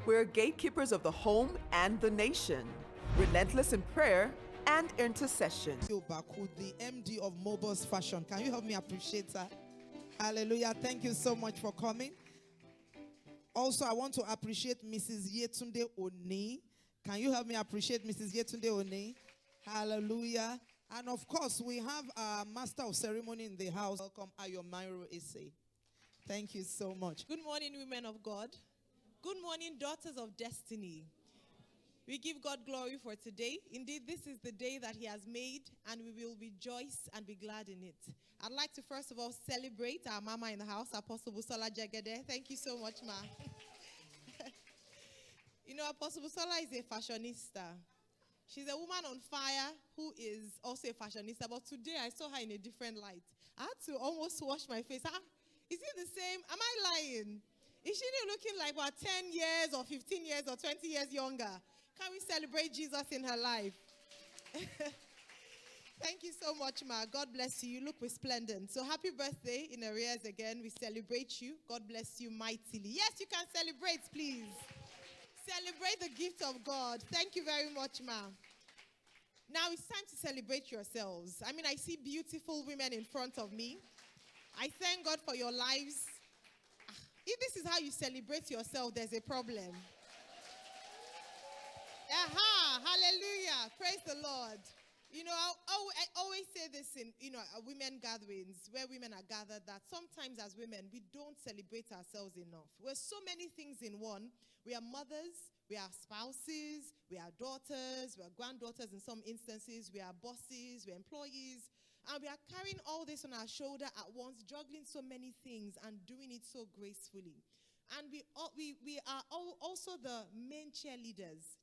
We're gatekeepers of the home and the nation, relentless in prayer and intercession. Biobaku, the MD of Mobos Fashion. Can you help me appreciate her? Hallelujah. Thank you so much for coming. Also, I want to appreciate Mrs. Yetunde Oni. Can you help me appreciate Mrs. Yetunde Oni? Hallelujah. And of course, we have our master of ceremony in the house. Welcome, Ayomairo Ese. Thank you so much. Good morning, women of God. Good morning, daughters of destiny. We give God glory for today. Indeed, this is the day that He has made, and we will rejoice and be glad in it. I'd like to first of all celebrate our mama in the house, Apostle Busola Jegede. Thank you so much, ma. You know, Apostle Busola is a fashionista. She's a woman on fire who is also a fashionista, but today I saw her in a different light. I had to almost wash my face. Is it the same? Am I lying? Is she looking like about 10 years or 15 years or 20 years younger? Can we celebrate Jesus in her life? Thank you so much, ma. God bless you. You look resplendent. So happy birthday in arrears again. We celebrate you. God bless you mightily. Yes, you can celebrate, please. Celebrate the gift of God. Thank you very much, ma. Now it's time to celebrate yourselves. I mean, I see beautiful women in front of me. I thank God for your lives. If this is how you celebrate yourself, there's a problem. Aha, hallelujah. Praise the Lord. You know, I always say this in, women gatherings where women are gathered, that sometimes as women, we don't celebrate ourselves enough. We're so many things in one. We are mothers, we are spouses, we are daughters, we are granddaughters in some instances, we are bosses, we are employees, and we are carrying all this on our shoulder at once, juggling so many things and doing it so gracefully. And we are also the main cheerleaders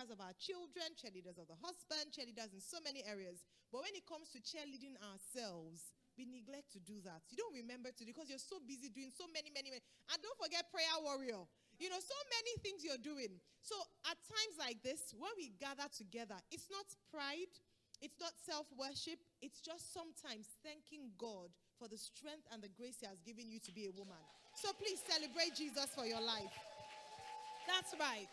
of our children, cheerleaders of the husband, cheerleaders in so many areas. But when it comes to cheerleading ourselves, we neglect to do that. You don't remember to do because you're so busy doing so many. And don't forget prayer warrior. You know, so many things you're doing. So at times like this, when we gather together, it's not pride, it's not self-worship, it's just sometimes thanking God for the strength and the grace He has given you to be a woman. So please celebrate Jesus for your life. That's right.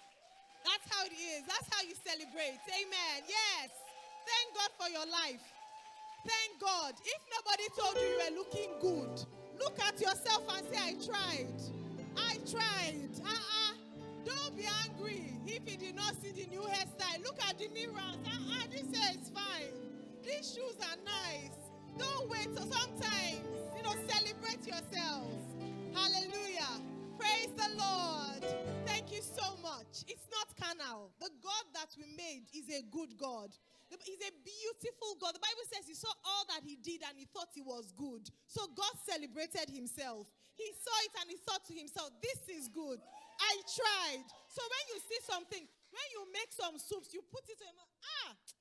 That's how it is. That's how you celebrate. Amen. Yes. Thank God for your life. Thank God. If nobody told you you were looking good, look at yourself and say, I tried. I tried. Don't be angry if you did not see the new hairstyle. Look at the mirrors. This hair is fine. These shoes are nice. Don't wait till sometimes, celebrate yourselves. Hallelujah. Praise the Lord. Thank you so much. It's not carnal. The God that we made is a good God. He's a beautiful God. The Bible says He saw all that He did and He thought it was good. So God celebrated Himself. He saw it and He thought to Himself, this is good. I tried. So when you see something, when you make some soups, you put it in,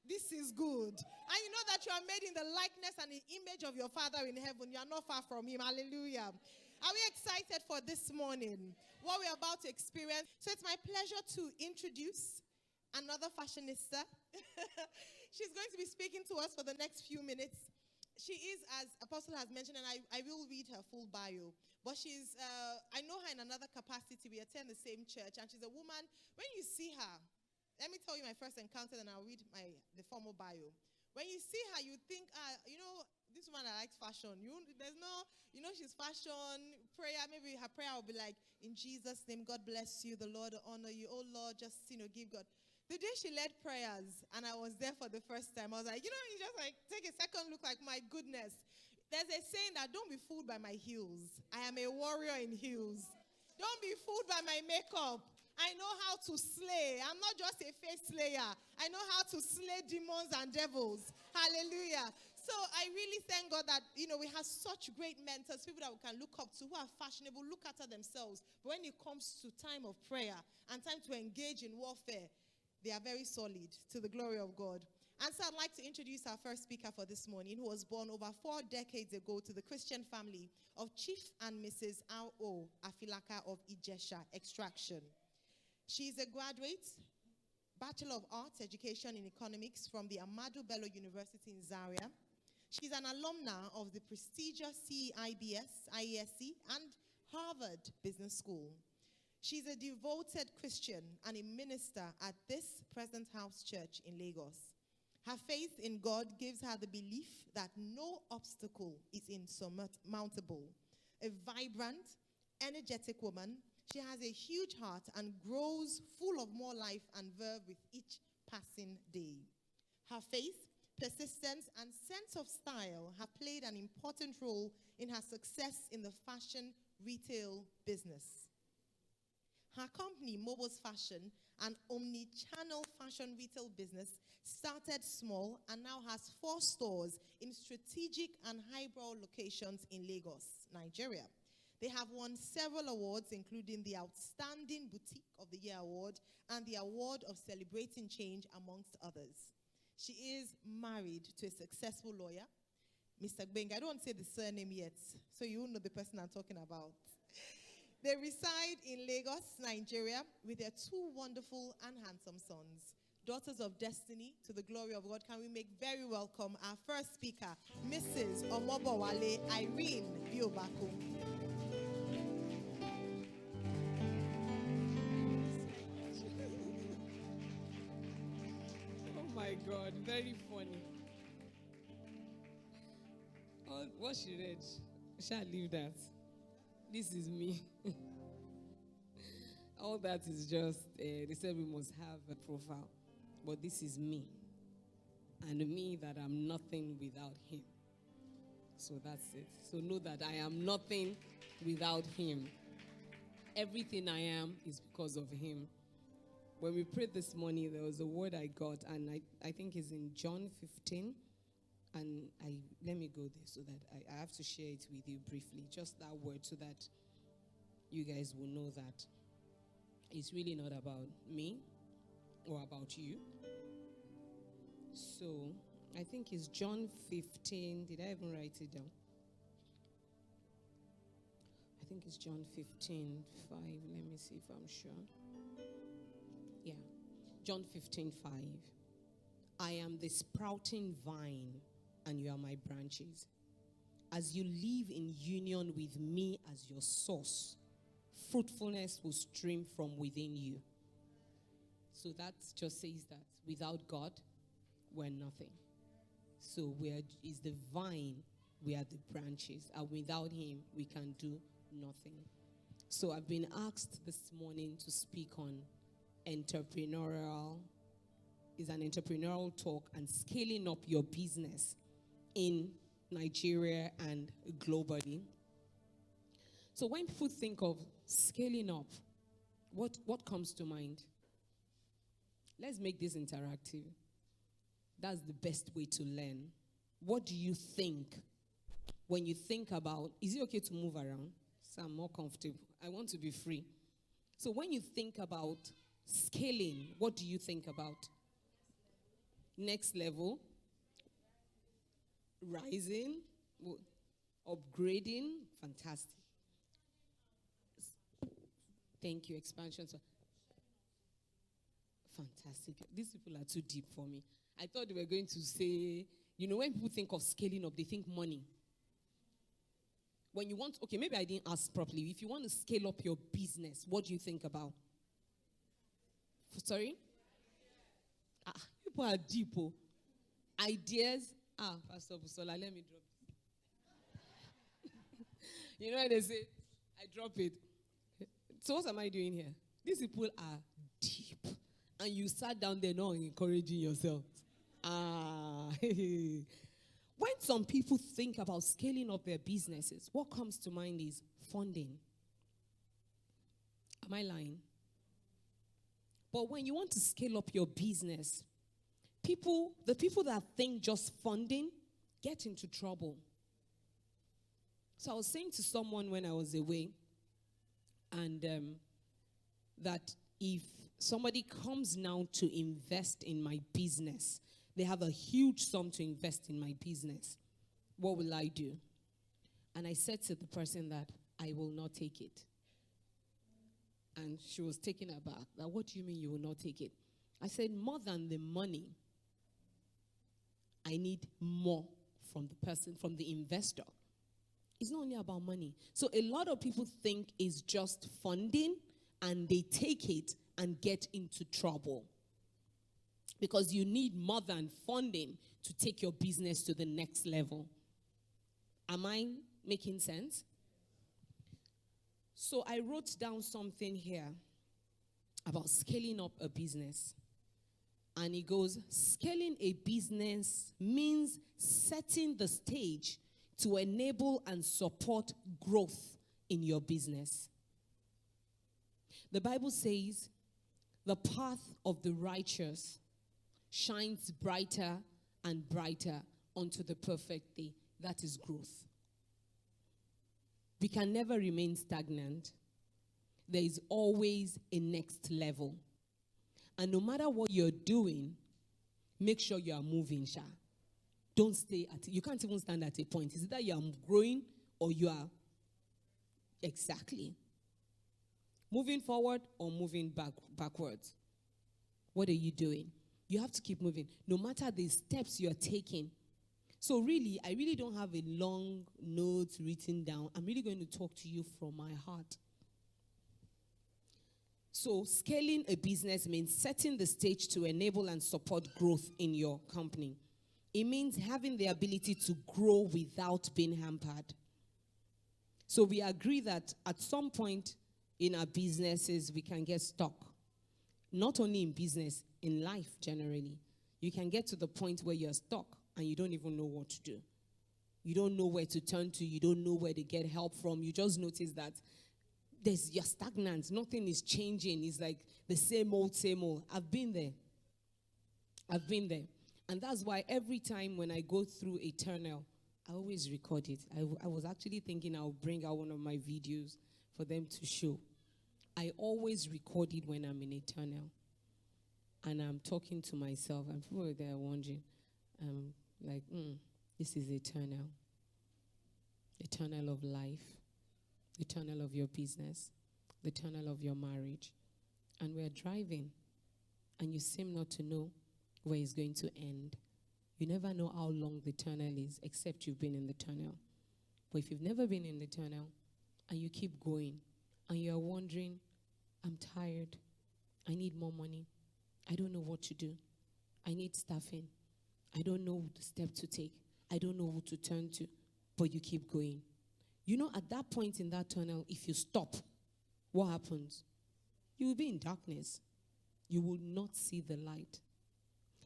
this is good. And you know that you are made in the likeness and the image of your Father in heaven. You are not far from Him. Hallelujah. Are we excited for this morning? What we're about to experience. So it's my pleasure to introduce another fashionista. She's going to be speaking to us for the next few minutes. She is, as Apostle has mentioned, and I will read her full bio, but she's, I know her in another capacity. We attend the same church, and she's a woman. When you see her, let me tell you my first encounter, and I'll read the formal bio. When you see her, you think, this woman that likes fashion. She's fashion, prayer, maybe her prayer will be like, in Jesus' name, God bless you, the Lord will honor you. Oh, Lord, just, give God. The day she led prayers, and I was there for the first time, I was like, you just take a second look, like, my goodness. There's a saying that don't be fooled by my heels. I am a warrior in heels. Don't be fooled by my makeup. I know how to slay. I'm not just a face slayer. I know how to slay demons and devils. Hallelujah. So I really thank God that, we have such great mentors, people that we can look up to, who are fashionable, look after themselves. But when it comes to time of prayer and time to engage in warfare, they are very solid, to the glory of God. And so I'd like to introduce our first speaker for this morning, who was born over 4 decades ago to the Christian family of Chief and Mrs. R.O. Afilaka of Ijesha extraction. She is a graduate, Bachelor of Arts, Education in Economics from the Ahmadu Bello University in Zaria. She's an alumna of the prestigious CEIBS, IESC, and Harvard Business School. She's a devoted Christian and a minister at this Present House Church in Lagos. Her faith in God gives her the belief that no obstacle is insurmountable. A vibrant, energetic woman, she has a huge heart and grows full of more life and verve with each passing day. Her faith, persistence, and sense of style have played an important role in her success in the fashion retail business. Her company, Mobos Fashion, an omni-channel fashion retail business, started small and now has 4 stores in strategic and highbrow locations in Lagos, Nigeria. They have won several awards, including the Outstanding Boutique of the Year Award and the Award of Celebrating Change, amongst others. She is married to a successful lawyer, Mr. Gbenga. I don't want to say the surname yet, so you will know the person I'm talking about. They reside in Lagos, Nigeria, with their 2 wonderful and handsome sons, daughters of destiny to the glory of God. Can we make very welcome our first speaker, Mrs. Omobowale Irene Biobaku. Oh my God, very funny. Oh, what she read, shall leave that. This is me. All that is just, they said we must have a profile. But this is me. And me that I'm nothing without him. So that's it. So know that I am nothing without him. Everything I am is because of him. When we prayed this morning, there was a word I got, and I think it's in John 15. And let me go there so that I have to share it with you briefly. Just that word so that you guys will know that it's really not about me or about you. So I think it's John 15. Did I even write it down? I think it's John 15, 5. Let me see if I'm sure. Yeah. John 15, 5. I am the sprouting vine, and you are my branches. As you live in union with me as your source, fruitfulness will stream from within you. So that just says that without God, we're nothing. So is the vine, we are the branches. And without him, we can do nothing. So I've been asked this morning to speak on entrepreneurial talk and scaling up your business in Nigeria and globally. So when people think of scaling up, what comes to mind? Let's make this interactive. That's the best way to learn. What do you think when you think about, is it okay to move around? So I'm more comfortable. I want to be free. So when you think about scaling, what do you think about? Next level? Rising? Upgrading? Fantastic. Thank you. Expansion. Fantastic. These people are too deep for me. I thought they were going to say, when people think of scaling up, they think money. When you want, okay, maybe I didn't ask properly. If you want to scale up your business, what do you think about? Sorry? People are deep. Oh. Ideas. Pastor Busola, let me drop this. When they say, I drop it. So what am I doing here? These people are deep. And you sat down there not encouraging yourself. When some people think about scaling up their businesses, what comes to mind is funding. Am I lying? But when you want to scale up your business, the people that think just funding get into trouble. So I was saying to someone when I was away, and that if somebody comes now to invest in my business, they have a huge sum to invest in my business, what will I do? And I said to the person that I will not take it. And she was taken aback. That, what do you mean you will not take it? I said, more than the money, I need more from the person, from the investor. It's not only about money. So a lot of people think it's just funding and they take it and get into trouble. Because you need more than funding to take your business to the next level. Am I making sense? So I wrote down something here about scaling up a business. And it goes, scaling a business means setting the stage to enable and support growth in your business. The Bible says, the path of the righteous shines brighter and brighter unto the perfect day. That is growth. We can never remain stagnant. There is always a next level. And no matter what you're doing, make sure you are moving, Sha. Don't stay at it. You can't even stand at a point. Is it that you are growing or you are exactly moving forward or moving backwards? What are you doing? You have to keep moving, no matter the steps you're taking. So really, I really don't have a long note written down. I'm really going to talk to you from my heart. So scaling a business means setting the stage to enable and support growth in your company. It means having the ability to grow without being hampered. So we agree that at some point in our businesses, we can get stuck. Not only in business, in life generally. You can get to the point where you're stuck and you don't even know what to do. You don't know where to turn to. You don't know where to get help from. You just notice that you're stagnant. Nothing is changing. It's like the same old, same old. I've been there. And that's why every time when I go through a tunnel, I always record it. I was actually thinking I'll bring out one of my videos for them to show. I always record it when I'm in a tunnel. And I'm talking to myself, and people there are wondering, like, this is a tunnel of life, the tunnel of your business, the tunnel of your marriage. And we're driving, and you seem not to know where it's going to end. You never know how long the tunnel is, except you've been in the tunnel. But if you've never been in the tunnel, and you keep going, and you're wondering, I'm tired, I need more money, I don't know what to do. I need staffing. I don't know the step to take. I don't know who to turn to. But you keep going. You know, at that point in that tunnel, if you stop, what happens? You will be in darkness. You will not see the light.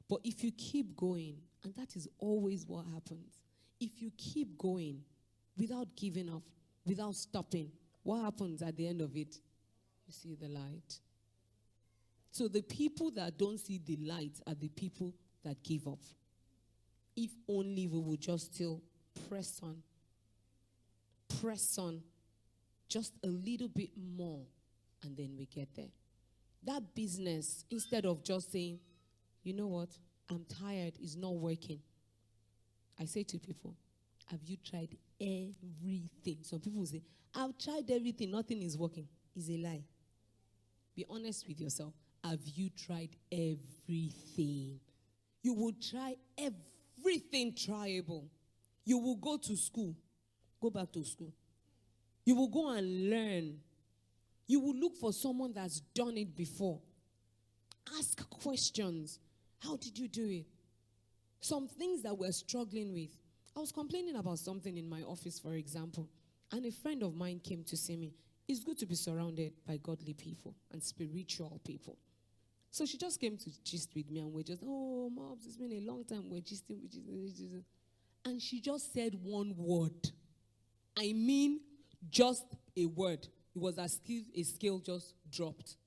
But if you keep going, and that is always what happens, if you keep going without giving up, without stopping, what happens at the end of it? You see the light. So the people that don't see the light are the people that give up. If only we would just still press on, just a little bit more, and then we get there. That business, instead of just saying, you know what, I'm tired, it's not working. I say to people, have you tried everything? Some people say, I've tried everything, nothing is working. It's a lie. Be honest with yourself. Have you tried everything? You will try everything tryable. You will go to school. Go back to school. You will go and learn. You will look for someone that's done it before. Ask questions. How did you do it? Some things that we're struggling with. I was complaining about something in my office, for example, and a friend of mine came to see me. It's good to be surrounded by godly people and spiritual people. So she just came to gist with me, and we're just, oh, Mobs, it's been a long time. We're gisting. And she just said one word. I mean, just a word. It was as if a scale just dropped.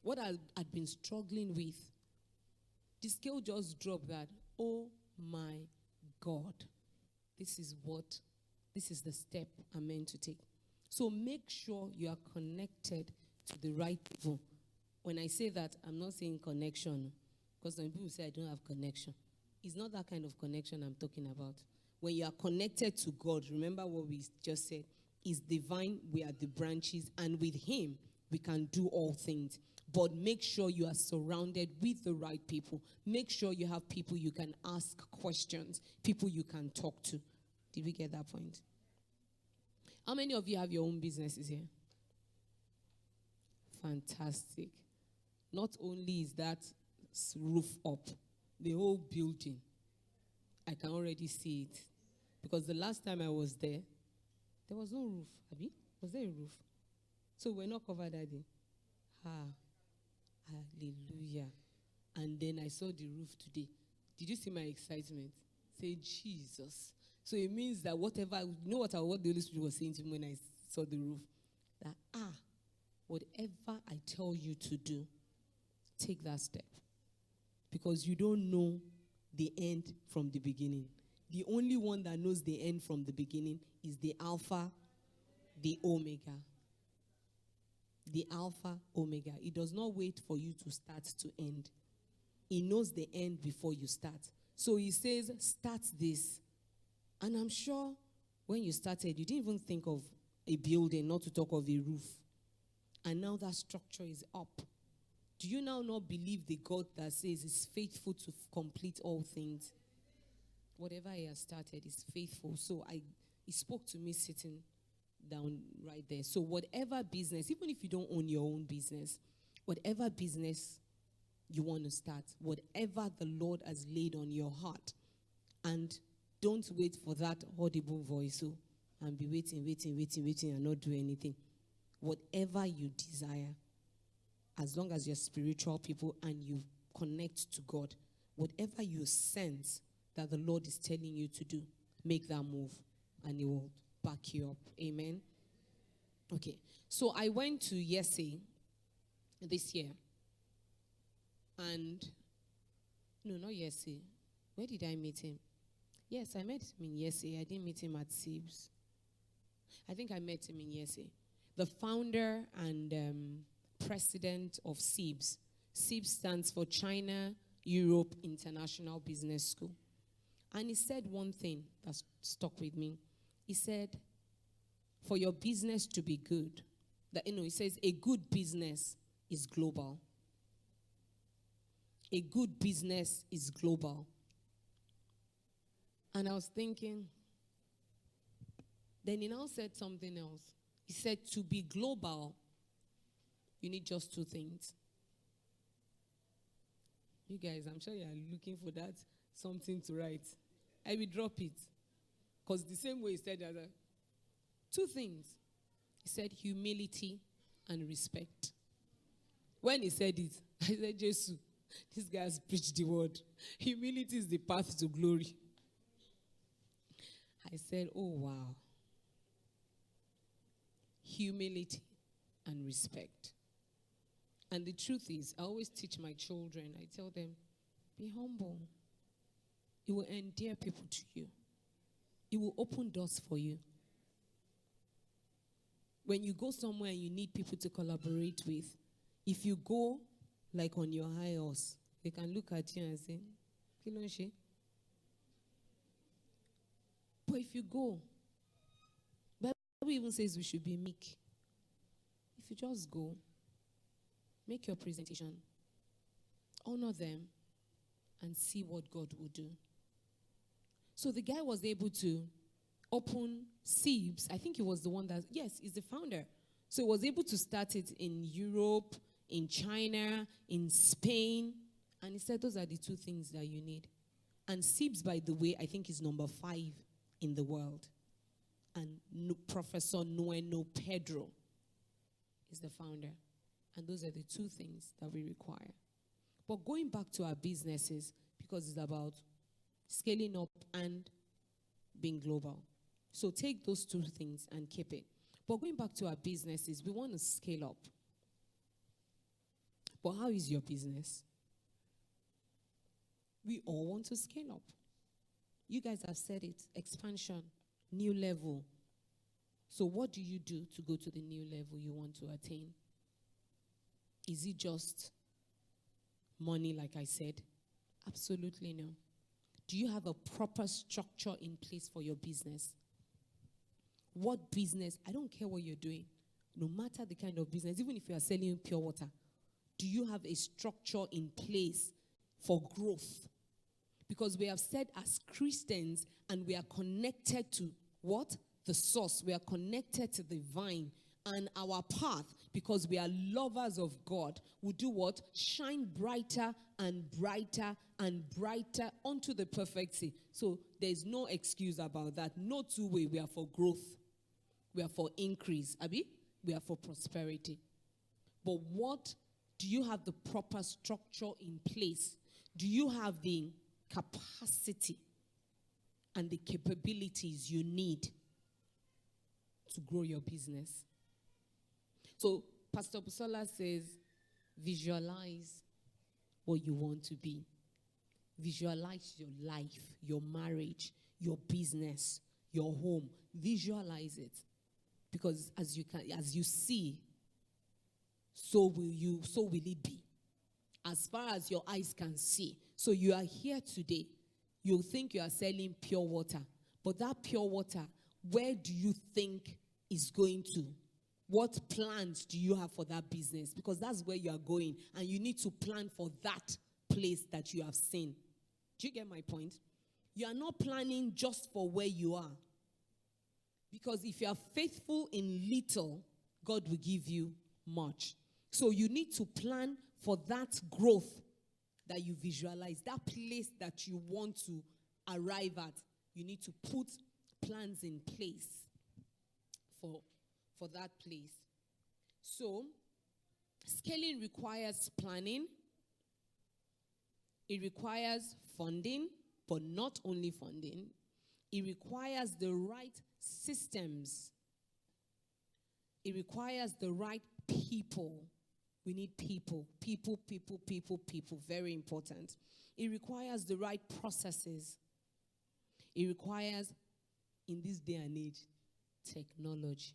What I had been struggling with, the scale just dropped that, oh my God, this is the step I'm meant to take. So make sure you are connected to the right people. When I say that, I'm not saying connection, because some people say I don't have connection. It's not that kind of connection I'm talking about. When you are connected to God, remember what we just said, is divine, we are the branches, and with him, we can do all things. But make sure you are surrounded with the right people. Make sure you have people you can ask questions, people you can talk to. Did we get that point? How many of you have your own businesses here? fantastic. Not only is that roof up, the whole building, I can already see it. Because the last time I was there was no roof. Abi? Was there a roof? So we're not covered that day. Hallelujah. And then I saw the roof today. Did you see my excitement? Say, Jesus. So it means that whatever, you know what the Holy Spirit was saying to me when I saw the roof? That, whatever I tell you to do, take that step. Because you don't know the end from the beginning. The only one that knows the end from the beginning is the Alpha, the Omega. The Alpha, Omega. It does not wait for you to start to end. It knows the end before you start. So he says, start this. And I'm sure when you started, you didn't even think of a building, not to talk of a roof. And now that structure is up. Do you now not believe the God that says is faithful to complete all things? Whatever he has started is faithful. So he spoke to me sitting down right there. So whatever business, even if you don't own your own business, whatever business you want to start, whatever the Lord has laid on your heart, and don't wait for that audible voice and be waiting and not do anything. Whatever you desire, as long as you're spiritual people and you connect to God, whatever you sense that the Lord is telling you to do, make that move and he will back you up. Amen. Okay. So I went to Yese this year. And, no, not Yese. Where did I meet him? Yes, I met him in Yese. I didn't meet him at Sibs. I think I met him in Yese. The founder and president of Sibs. Sibs stands for China Europe International Business School. And he said one thing that stuck with me. He said, for your business to be good, he says a good business is global. A good business is global. And I was thinking, then he now said something else. He said to be global, you need just two things. You guys, I'm sure you are looking for that something to write. I will drop it. Because the same way he said that, two things. He said humility and respect. When he said it, I said, Jesus, this guy has preached the word. Humility is the path to glory. I said, oh, wow. Humility and respect. And the truth is, I always teach my children, I tell them, be humble. It will endear people to you. It will open doors for you. When you go somewhere and you need people to collaborate with, if you go like on your high horse, they can look at you and say, Kilonshi. But if you go, the Bible even says we should be meek. If you just go, make your presentation, honor them, and see what God will do. So the guy was able to open Sibs. I think he was the one that, yes, he's the founder. So he was able to start it in Europe, in China, in Spain. And he said those are the two things that you need. And Sibs, by the way, I think is number 5 in the world. And Professor Nueno Pedro is the founder. And those are the two things that we require. But going back to our businesses, because it's about scaling up and being global. So take those two things and keep it. But going back to our businesses, we want to scale up. But how is your business? We all want to scale up. You guys have said it, expansion, new level. So what do you do to go to the new level you want to attain? Is it just money, like I said? Absolutely no. Do you have a proper structure in place for your business? What business? I don't care what you're doing. No matter the kind of business, even if you are selling pure water, do you have a structure in place for growth? Because we have said as Christians, and we are connected to what? The source. We are connected to the vine. And our path, because we are lovers of God, will do what? Shine brighter and brighter and brighter unto the perfect day. So there's no excuse about that. No two way. We are for growth. We are for increase. Abi? We are for prosperity. But what do you have the proper structure in place? Do you have the capacity and the capabilities you need to grow your business? So Pastor Busola says, visualize what you want to be. Visualize your life, your marriage, your business, your home. Visualize it. Because as you see, so will it be. As far as your eyes can see. So you are here today. You think you are selling pure water. But that pure water, where do you think is going to? What plans do you have for that business? Because that's where you are going. And you need to plan for that place that you have seen. Do you get my point? You are not planning just for where you are. Because if you are faithful in little, God will give you much. So you need to plan for that growth that you visualize, that place that you want to arrive at. You need to put plans in place for that place. So, scaling requires planning. It requires funding, but not only funding. It requires the right systems. It requires the right people. We need people. People. Very important. It requires the right processes. It requires, in this day and age, technology.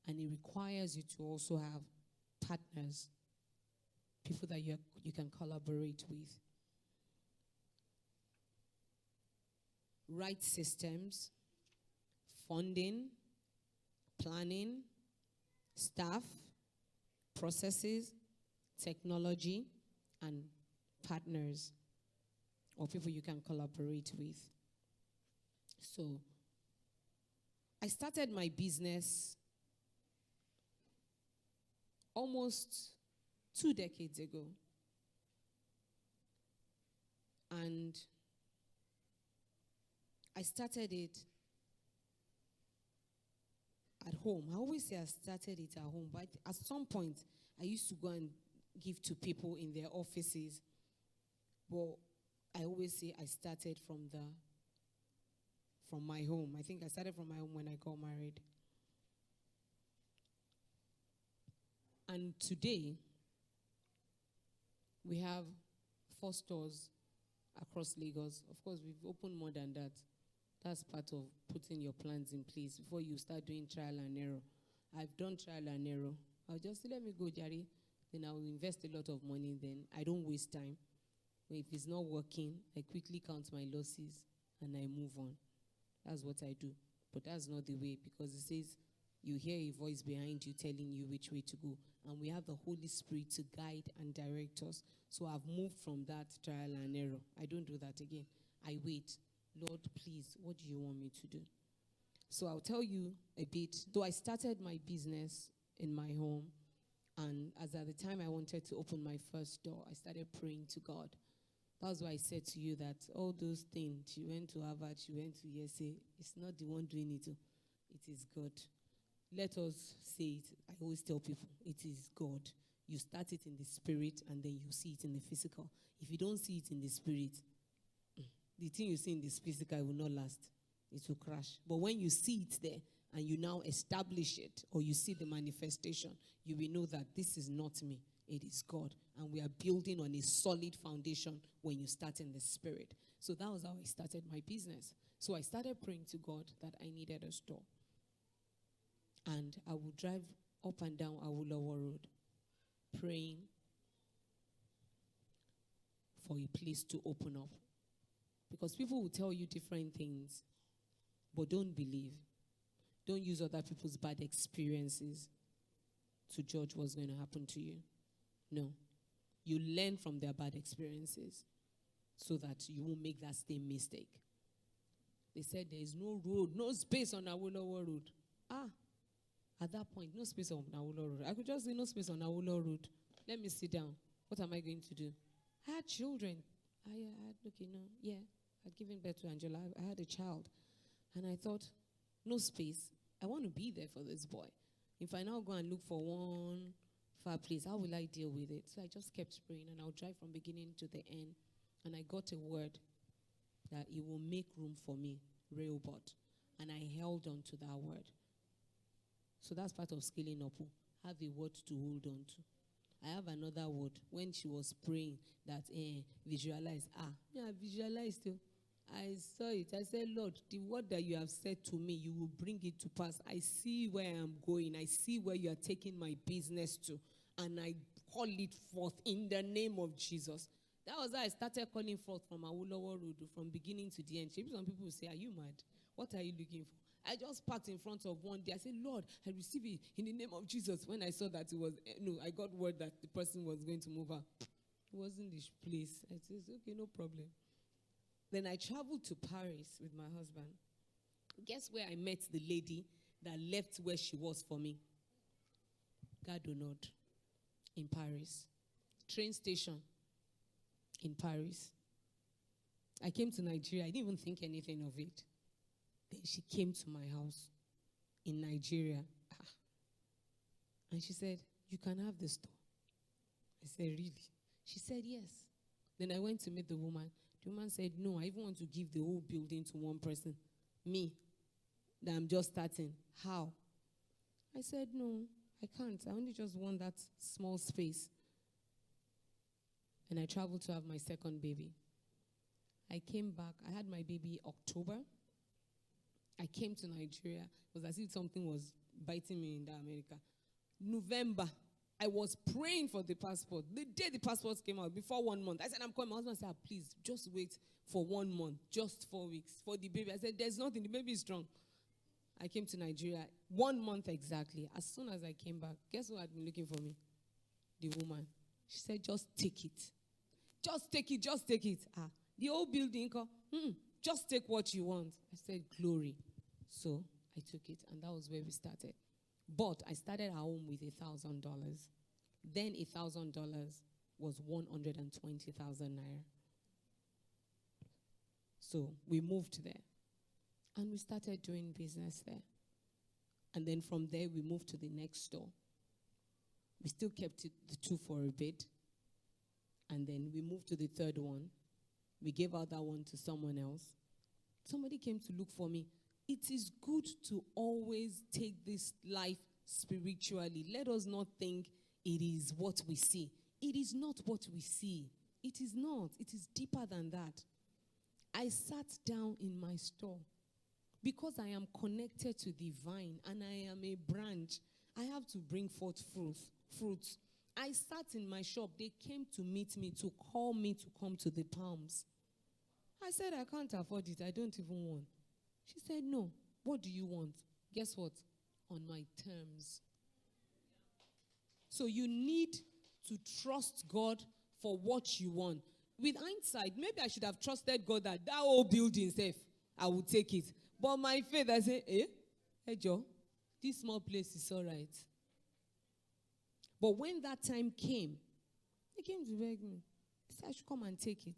And it requires you to also have partners, people that you can collaborate with. Right systems, funding, planning, staff, processes, technology, and partners, or people you can collaborate with. So, I started my business almost 2 decades ago. And I started it at home. I always say I started it at home, but at some point, I used to go and give to people in their offices. But I always say I started from my home. I think I started from my home when I got married. And today, we have 4 stores across Lagos. Of course, we've opened more than that. That's part of putting your plans in place before you start doing trial and error. I've done trial and error. I'll just say, let me go, Jari. Then I will invest a lot of money. Then I don't waste time. But if it's not working, I quickly count my losses and I move on. That's what I do. But that's not the way, because it says you hear a voice behind you telling you which way to go. And we have the Holy Spirit to guide and direct us. So I've moved from that trial and error. I don't do that again. I wait. Lord, please, what do you want me to do? So I'll tell you a bit. Though I started my business in my home, and as at the time I wanted to open my first store, I started praying to God. That's why I said to you that all those things, she went to Harvard, she went to USA, it's not the one doing it. It is God. Let us say it. I always tell people, it is God. You start it in the spirit and then you see it in the physical. If you don't see it in the spirit, the thing you see in the physical will not last. It will crash. But when you see it there and you now establish it, or you see the manifestation, you will know that this is not me. It is God. And we are building on a solid foundation when you start in the spirit. So that was how I started my business. So I started praying to God that I needed a store. And I would drive up and down Awolowo Road, praying for a place to open up. Because people will tell you different things, but don't believe. Don't use other people's bad experiences to judge what's going to happen to you. No. You learn from their bad experiences so that you won't make that same mistake. They said there is no road, no space on Awolowo Road. At that point, no space on Awolo Road. I could just say no space on Awolo Road. Let me sit down. What am I going to do? I had children. I had, I'd given birth to Angela. I had a child. And I thought, no space. I want to be there for this boy. If I now go and look for one far place, how will I deal with it? So I just kept praying, and I'll drive from beginning to the end. And I got a word that it will make room for me, Rehoboth. And I held on to that word. So that's part of scaling up. Have a word to hold on to. I have another word. When she was praying that visualize. I visualized too. I saw it. I said, Lord, the word that you have said to me, you will bring it to pass. I see where I am going. I see where you are taking my business to. And I call it forth in the name of Jesus. That was how I started calling forth from Awolowo Road, from beginning to the end. Some people will say, are you mad? What are you looking for? I just parked in front of one day. I said, Lord, I receive it in the name of Jesus. When I saw that it was, I got word that the person was going to move out. It wasn't this place. I said, okay, no problem. Then I traveled to Paris with my husband. Guess where I met the lady that left where she was for me? God honored. In Paris. Train station. In Paris. I came to Nigeria. I didn't even think anything of it. Then she came to my house in Nigeria. And she said, you can have the store. I said, really? She said, yes. Then I went to meet the woman. The woman said, no, I even want to give the whole building to one person. Me. That I'm just starting. How? I said, no, I can't. I only just want that small space. And I traveled to have my second baby. I came back. I had my baby October. I came to Nigeria. It was as if something was biting me in that America. November, I was praying for the passport. The day the passport came out, before 1 month, I said, I'm coming. My husband said, please, just wait for 1 month, just 4 weeks for the baby. I said, there's nothing. The baby is strong. I came to Nigeria 1 month exactly. As soon as I came back, guess who had been looking for me? The woman. She said, just take it. Just take it, just take it. The old building, just take what you want. I said, glory. So I took it, and that was where we started. But I started our home with $1,000. Then $1,000 was 120,000 naira. So we moved there, and we started doing business there. And then from there, we moved to the next store. We still kept the two for a bit. And then we moved to the third one. We gave out that one to someone else. Somebody came to look for me. It is good to always take this life spiritually. Let us not think it is what we see. It is not what we see. It is not. It is deeper than that. I sat down in my store because I am connected to the vine and I am a branch. I have to bring forth fruits. I sat in my shop. They came to meet me, to call me to come to the Palms. I said, I can't afford it. I don't even want. She said, no. What do you want? Guess what? On my terms. So you need to trust God for what you want. With hindsight, maybe I should have trusted God that old building safe, I would take it. But my faith, I say, hey Joe, this small place is all right. But when that time came, he came to beg me. He said, I should come and take it.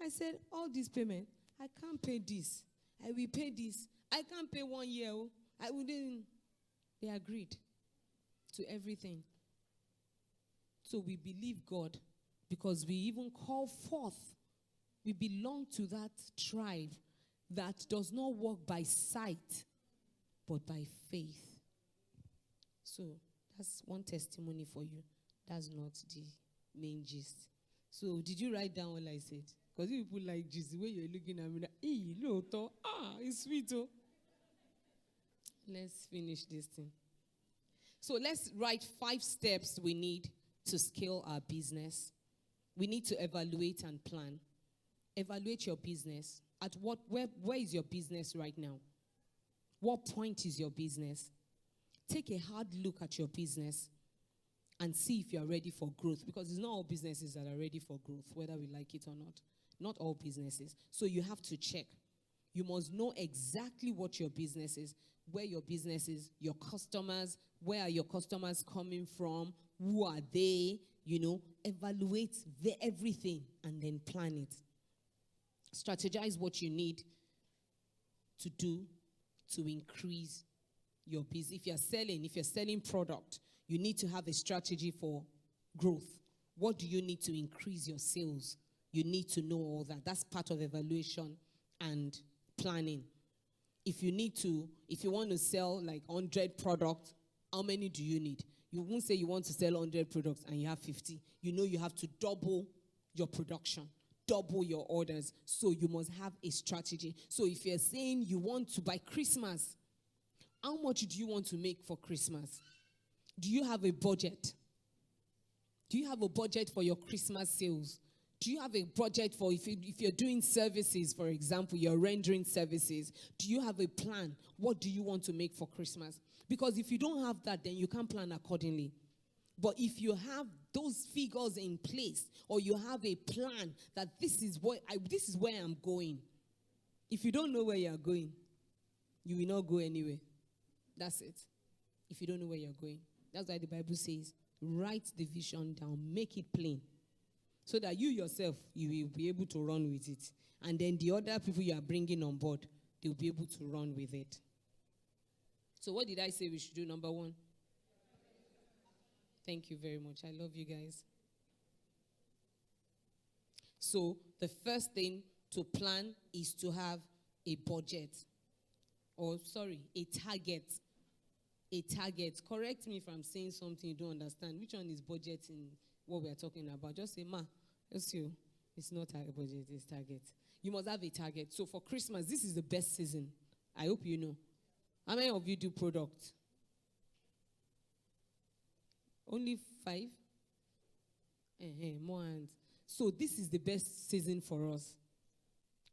I said, all this payment, I can't pay this. I will pay this. I can't pay 1 year. I wouldn't. They agreed to everything. So we believe God because we even call forth. We belong to that tribe that does not walk by sight, but by faith. So that's one testimony for you. That's not the main gist. So did you write down all I said? Because people like gist, the way you're looking at me, like, it's sweet, oh. Let's finish this thing. So let's write 5 steps we need to scale our business. We need to evaluate and plan. Evaluate your business. Where is your business right now? What point is your business? Take a hard look at your business and see if you are ready for growth. Because it's not all businesses that are ready for growth, whether we like it or not. Not all businesses. So you have to check. You must know exactly what your business is, where your business is, your customers, Where are your customers coming from? Who are they? Evaluate everything and then plan it. Strategize what you need to do to increase your business. If you're selling product, you need to have a strategy for growth. What do you need to increase your sales? You need to know all that. That's part of evaluation and planning. If you want to sell like 100 products, how many do you need? You won't say you want to sell 100 products and you have 50. You have to double your production, double your orders. So you must have a strategy. So if you're saying you want to, by Christmas, how much do you want to make for Christmas? Do you have a budget? Do you have a budget for your Christmas sales? Do you have a budget for if you're doing services, for example, you're rendering services, do you have a plan? What do you want to make for Christmas? Because if you don't have that, then you can't plan accordingly. But if you have those figures in place, or you have a plan that this is where I'm going. If you don't know where you're going, you will not go anywhere. That's it. If you don't know where you're going. That's why the Bible says, write the vision down, make it plain. So that you yourself, you will be able to run with it. And then the other people you are bringing on board, they'll be able to run with it. So what did I say we should do? Number 1. Thank you very much. I love you guys. So the first thing to plan is to have a budget. A target. A target. Correct me if I'm saying something you don't understand. Which one is budget in what we are talking about? Just say, it's not a budget, it's target. You must have a target. So for Christmas, this is the best season. I hope you know. How many of you do product? Only 5? More hands. So this is the best season for us.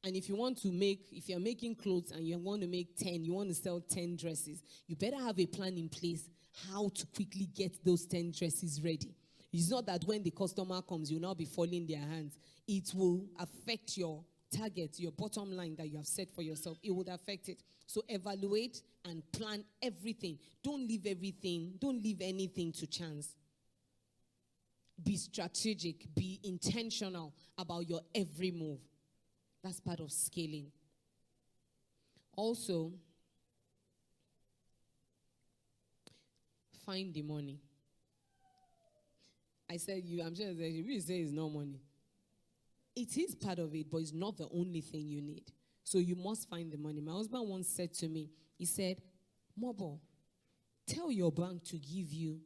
And if you're making clothes and you want to make 10, you want to sell 10 dresses, you better have a plan in place how to quickly get those 10 dresses ready. It's not that when the customer comes, you'll now be falling their hands. It will affect your target, your bottom line that you have set for yourself. It would affect it. So evaluate and plan everything. Don't leave anything to chance. Be strategic. Be intentional about your every move. That's part of scaling. Also, find the money. I'm sure you say it's no money. It is part of it, but it's not the only thing you need. So you must find the money. My husband once said to me, he said, Mobo, tell your bank to give you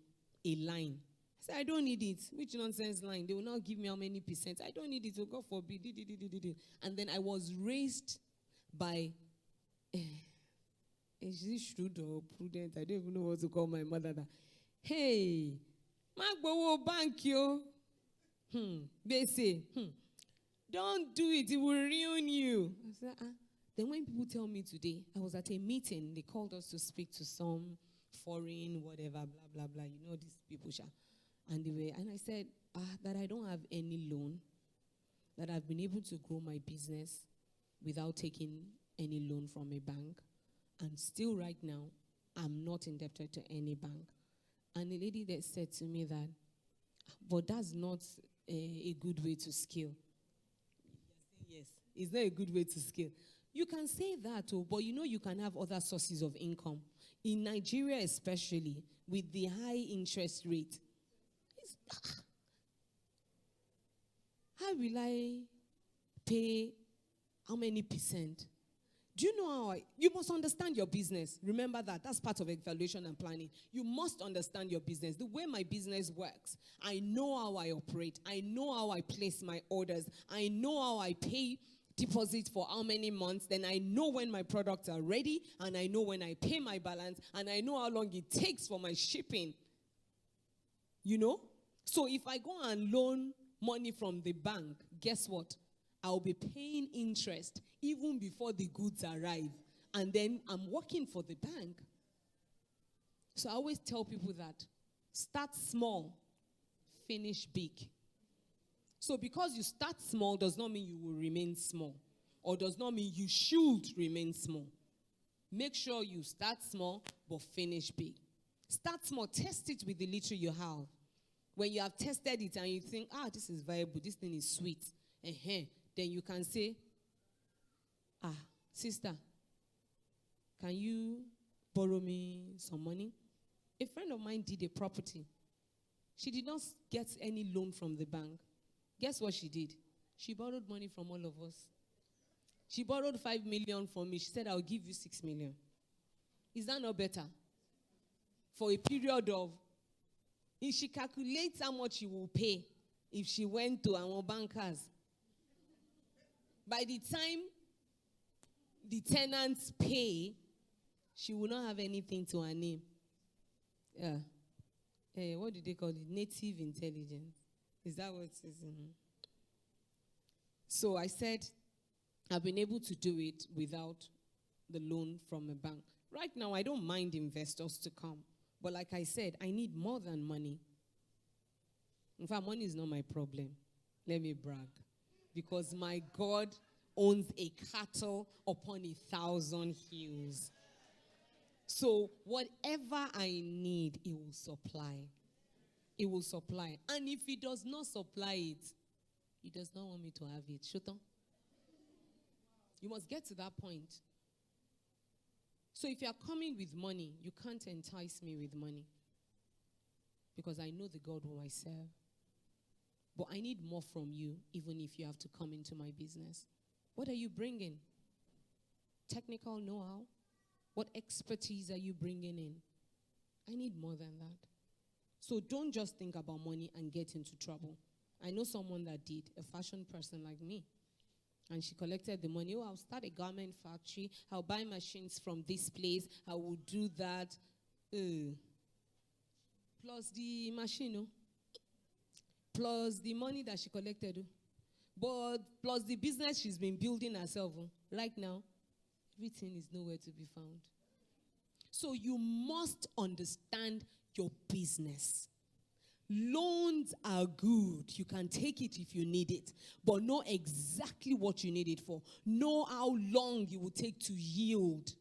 a line. I said, I don't need it. Which nonsense line? They will not give me how many percent. I don't need it. So God forbid. And then I was raised by, is this shrewd or prudent? I don't even know what to call my mother. Hey, Magbowo bank yo. They say, don't do it. It will ruin you. I said, Then when people tell me today, I was at a meeting. They called us to speak to some foreign, whatever, blah, blah, blah. You know these people, and I said, that I don't have any loan, that I've been able to grow my business without taking any loan from a bank. And still right now, I'm not indebted to any bank. And a lady that said to me that, but that's not a good way to scale. Yes, it's not a good way to scale. You can say that, but you can have other sources of income. In Nigeria especially, with the high interest rate, how will I pay how many percent? Do you know you must understand your business. Remember that. That's part of evaluation and planning. You must understand your business. The way my business works. I know how I operate. I know how I place my orders. I know how I pay deposit for how many months. Then I know when my products are ready. And I know when I pay my balance. And I know how long it takes for my shipping. So if I go and loan money from the bank, guess what? I'll be paying interest even before the goods arrive. And then I'm working for the bank. So I always tell people that start small, finish big. So because you start small does not mean you will remain small. Or does not mean you should remain small. Make sure you start small but finish big. Start small. Test it with the little you have. When you have tested it and you think, this is viable, this thing is sweet, then you can say, sister, can you borrow me some money? A friend of mine did a property. She did not get any loan from the bank. Guess what she did? She borrowed money from all of us. She borrowed 5 million from me. She said, I'll give you 6 million. Is that not better? For a period of, if she calculates how much she will pay if she went to our bankers, by the time the tenants pay, she will not have anything to her name. What do they call it? Native intelligence. Is that what it is? So I said, I've been able to do it without the loan from a bank. Right now, I don't mind investors to come. But like I said, I need more than money. In fact, money is not my problem. Let me brag. Because my God owns a cattle upon 1,000 hills. So whatever I need, He will supply. He will supply. And if He does not supply it, He does not want me to have it. Shut up. You must get to that point. So if you are coming with money, you can't entice me with money. Because I know the God who I serve. But I need more from you, even if you have to come into my business. What are you bringing? Technical know-how? What expertise are you bringing in? I need more than that. So don't just think about money and get into trouble. I know someone that did, a fashion person like me. And she collected the money. I'll start a garment factory. I'll buy machines from this place. I will do that. Plus the machine, plus the money that she collected. But plus the business she's been building herself. Right now, everything is nowhere to be found. So you must understand your business. Loans are good. You can take it if you need it. But know exactly what you need it for. Know how long it will take to yield.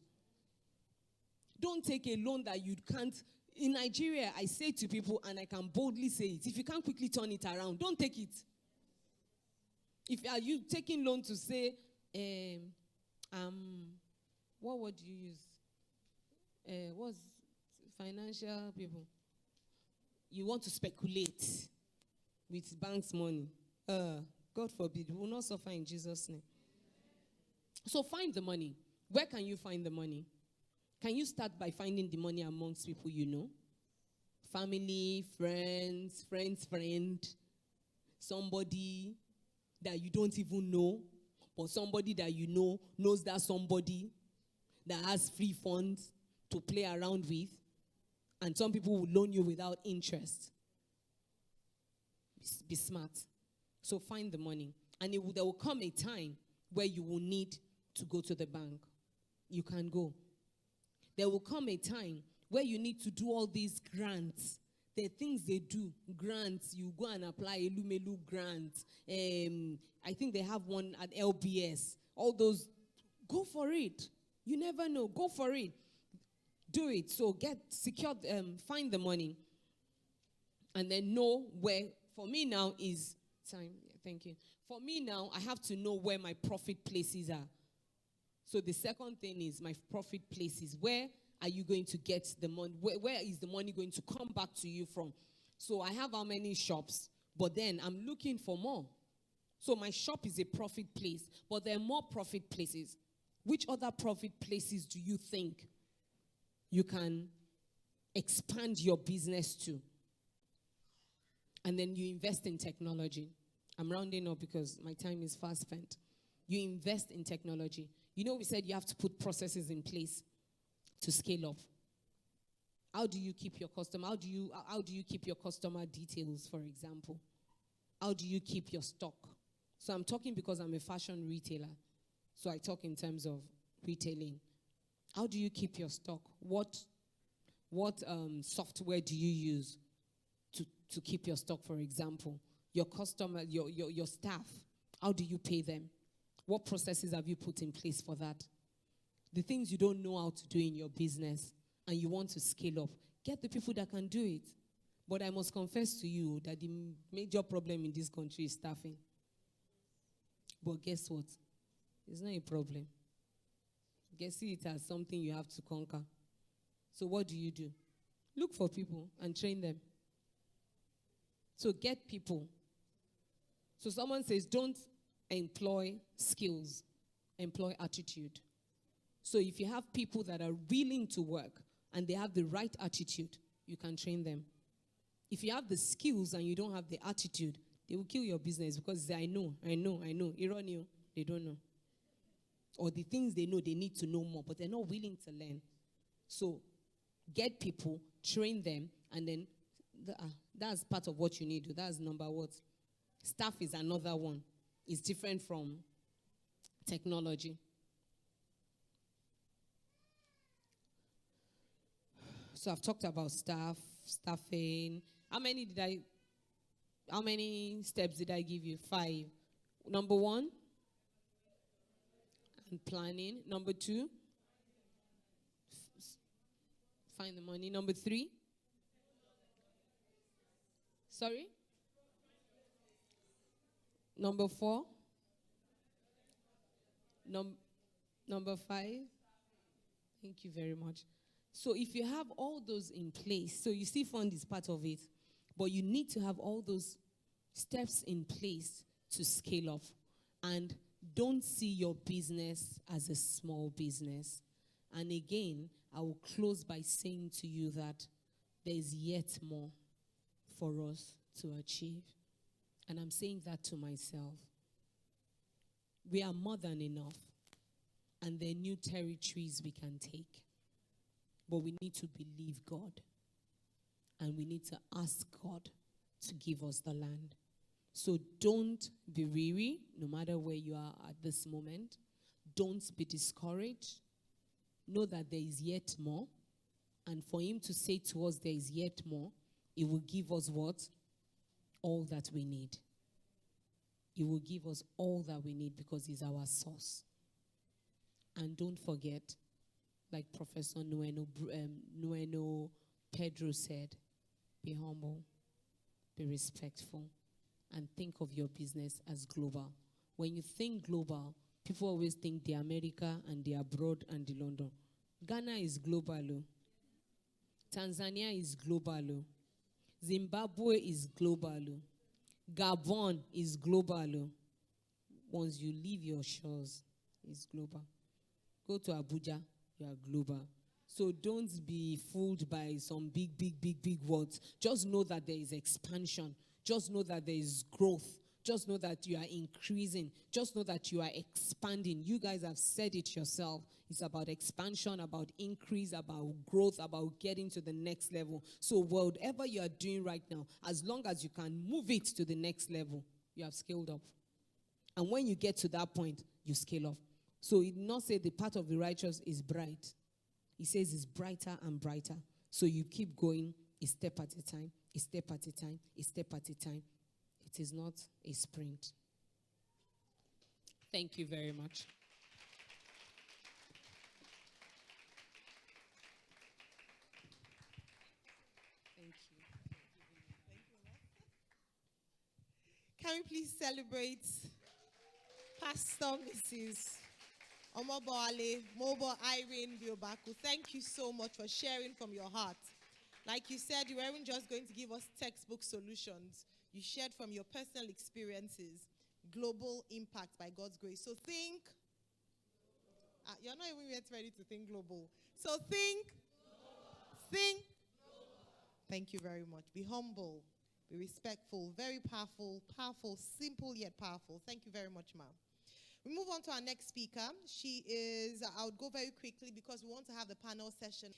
Don't take a loan that you can't. In Nigeria, I say to people, and I can boldly say it, if you can't quickly turn it around, don't take it. If are you taking loan to say, what word do you use? What's financial people? You want to speculate with bank's money. God forbid, we will not suffer in Jesus' name. So find the money. Where can you find the money? Can you start by finding the money amongst people you know? Family, friends, friend, somebody that you don't even know, but somebody that you know knows that somebody that has free funds to play around with. And some people will loan you without interest. Be smart. So find the money. And there will come a time where you will need to go to the bank. You can go. There will come a time where you need to do all these grants. There are things they do. Grants. You go and apply Elumelu grants. I think they have one at LBS. All those. Go for it. You never know. Go for it. Do it. So find the money. And then know where, for me now is time. Thank you. For me now, I have to know where my profit places are. So the second thing is my profit places. Where are you going to get the money? Where is the money going to come back to you from? So I have how many shops, but then I'm looking for more. So my shop is a profit place, but there are more profit places. Which other profit places do you think you can expand your business to? And then you invest in technology. I'm rounding up because my time is fast spent. You invest in technology. You know, we said you have to put processes in place to scale up. How do you keep your customer? How do you keep your customer details, for example? How do you keep your stock? So I'm talking because I'm a fashion retailer. So I talk in terms of retailing. How do you keep your stock? What software do you use to keep your stock, for example? Your customer, your staff, how do you pay them? What processes have you put in place for that? The things you don't know how to do in your business and you want to scale up, Get the people that can do it. But I must confess to you that the major problem in this country is staffing. But guess what? It's not a problem. See it as something you have to conquer. So what do? Look for people and train them. So get people. So someone says, don't employ skills, employ attitude. So if you have people that are willing to work and they have the right attitude, you can train them. If you have the skills and you don't have the attitude, they will kill your business because they say, I know. Irene, they don't know. Or the things they know, they need to know more, but they're not willing to learn. So get people, train them, and then that's part of what you need to do. That's number what? Staff is another one. It's different from technology. So I've talked about staffing. How many steps did I give you? 5. Number 1, and planning. Number 2, find the money. Number 3, sorry? Number 4, number 5. Thank you very much. So if you have all those in place, so you see fund is part of it, but you need to have all those steps in place to scale up. And don't see your business as a small business. And again, I will close by saying to you that there is yet more for us to achieve. And I'm saying that to myself. We are more than enough. And there are new territories we can take. But we need to believe God. And we need to ask God to give us the land. So don't be weary, no matter where you are at this moment. Don't be discouraged. Know that there is yet more. And for him to say to us there is yet more, it will give us what? All that we need. It will give us all that we need because he's our source. And don't forget, like Professor Nueno Pedro said, be humble, be respectful, and think of your business as global. When you think global, people always think the America and the abroad and the London. Ghana is global. Tanzania is global. Zimbabwe is global. Gabon is global. Once you leave your shores, it's global. Go to Abuja, you are global. So don't be fooled by some big words. Just know that there is expansion. Just know that there is growth. Just know that you are increasing. Just know that you are expanding. You guys have said it yourself. It's about expansion, about increase, about growth, about getting to the next level. So whatever you are doing right now, as long as you can move it to the next level, you have scaled up. And when you get to that point, you scale up. So it did not say the path of the righteous is bright. It says it's brighter and brighter. So you keep going a step at a time, a step at a time, a step at a time. It is not a sprint. Thank you very much. Thank you. Can we please celebrate Pastor Mrs. Omobowale, Irene, Biobaku? Thank you so much for sharing from your heart. Like you said, you weren't just going to give us textbook solutions. You shared from your personal experiences, global impact by God's grace. So think, you're not even yet ready to think global. So think. Thank you very much. Be humble, be respectful, very powerful, simple yet powerful. Thank you very much, ma'am. We move on to our next speaker. She is, I'll go very quickly because we want to have the panel session.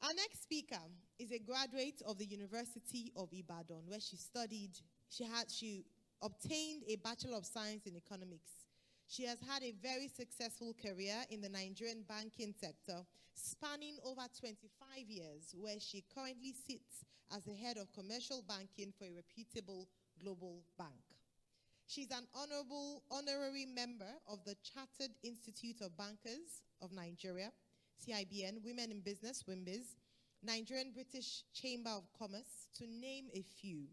Our next speaker is a graduate of the University of Ibadan, where she studied. She obtained a Bachelor of Science in Economics. She has had a very successful career in the Nigerian banking sector, spanning over 25 years, where she currently sits as the head of commercial banking for a reputable global bank. She's an honorary member of the Chartered Institute of Bankers of Nigeria, CIBN, Women in Business, WIMBIZ, Nigerian British Chamber of Commerce, to name a few.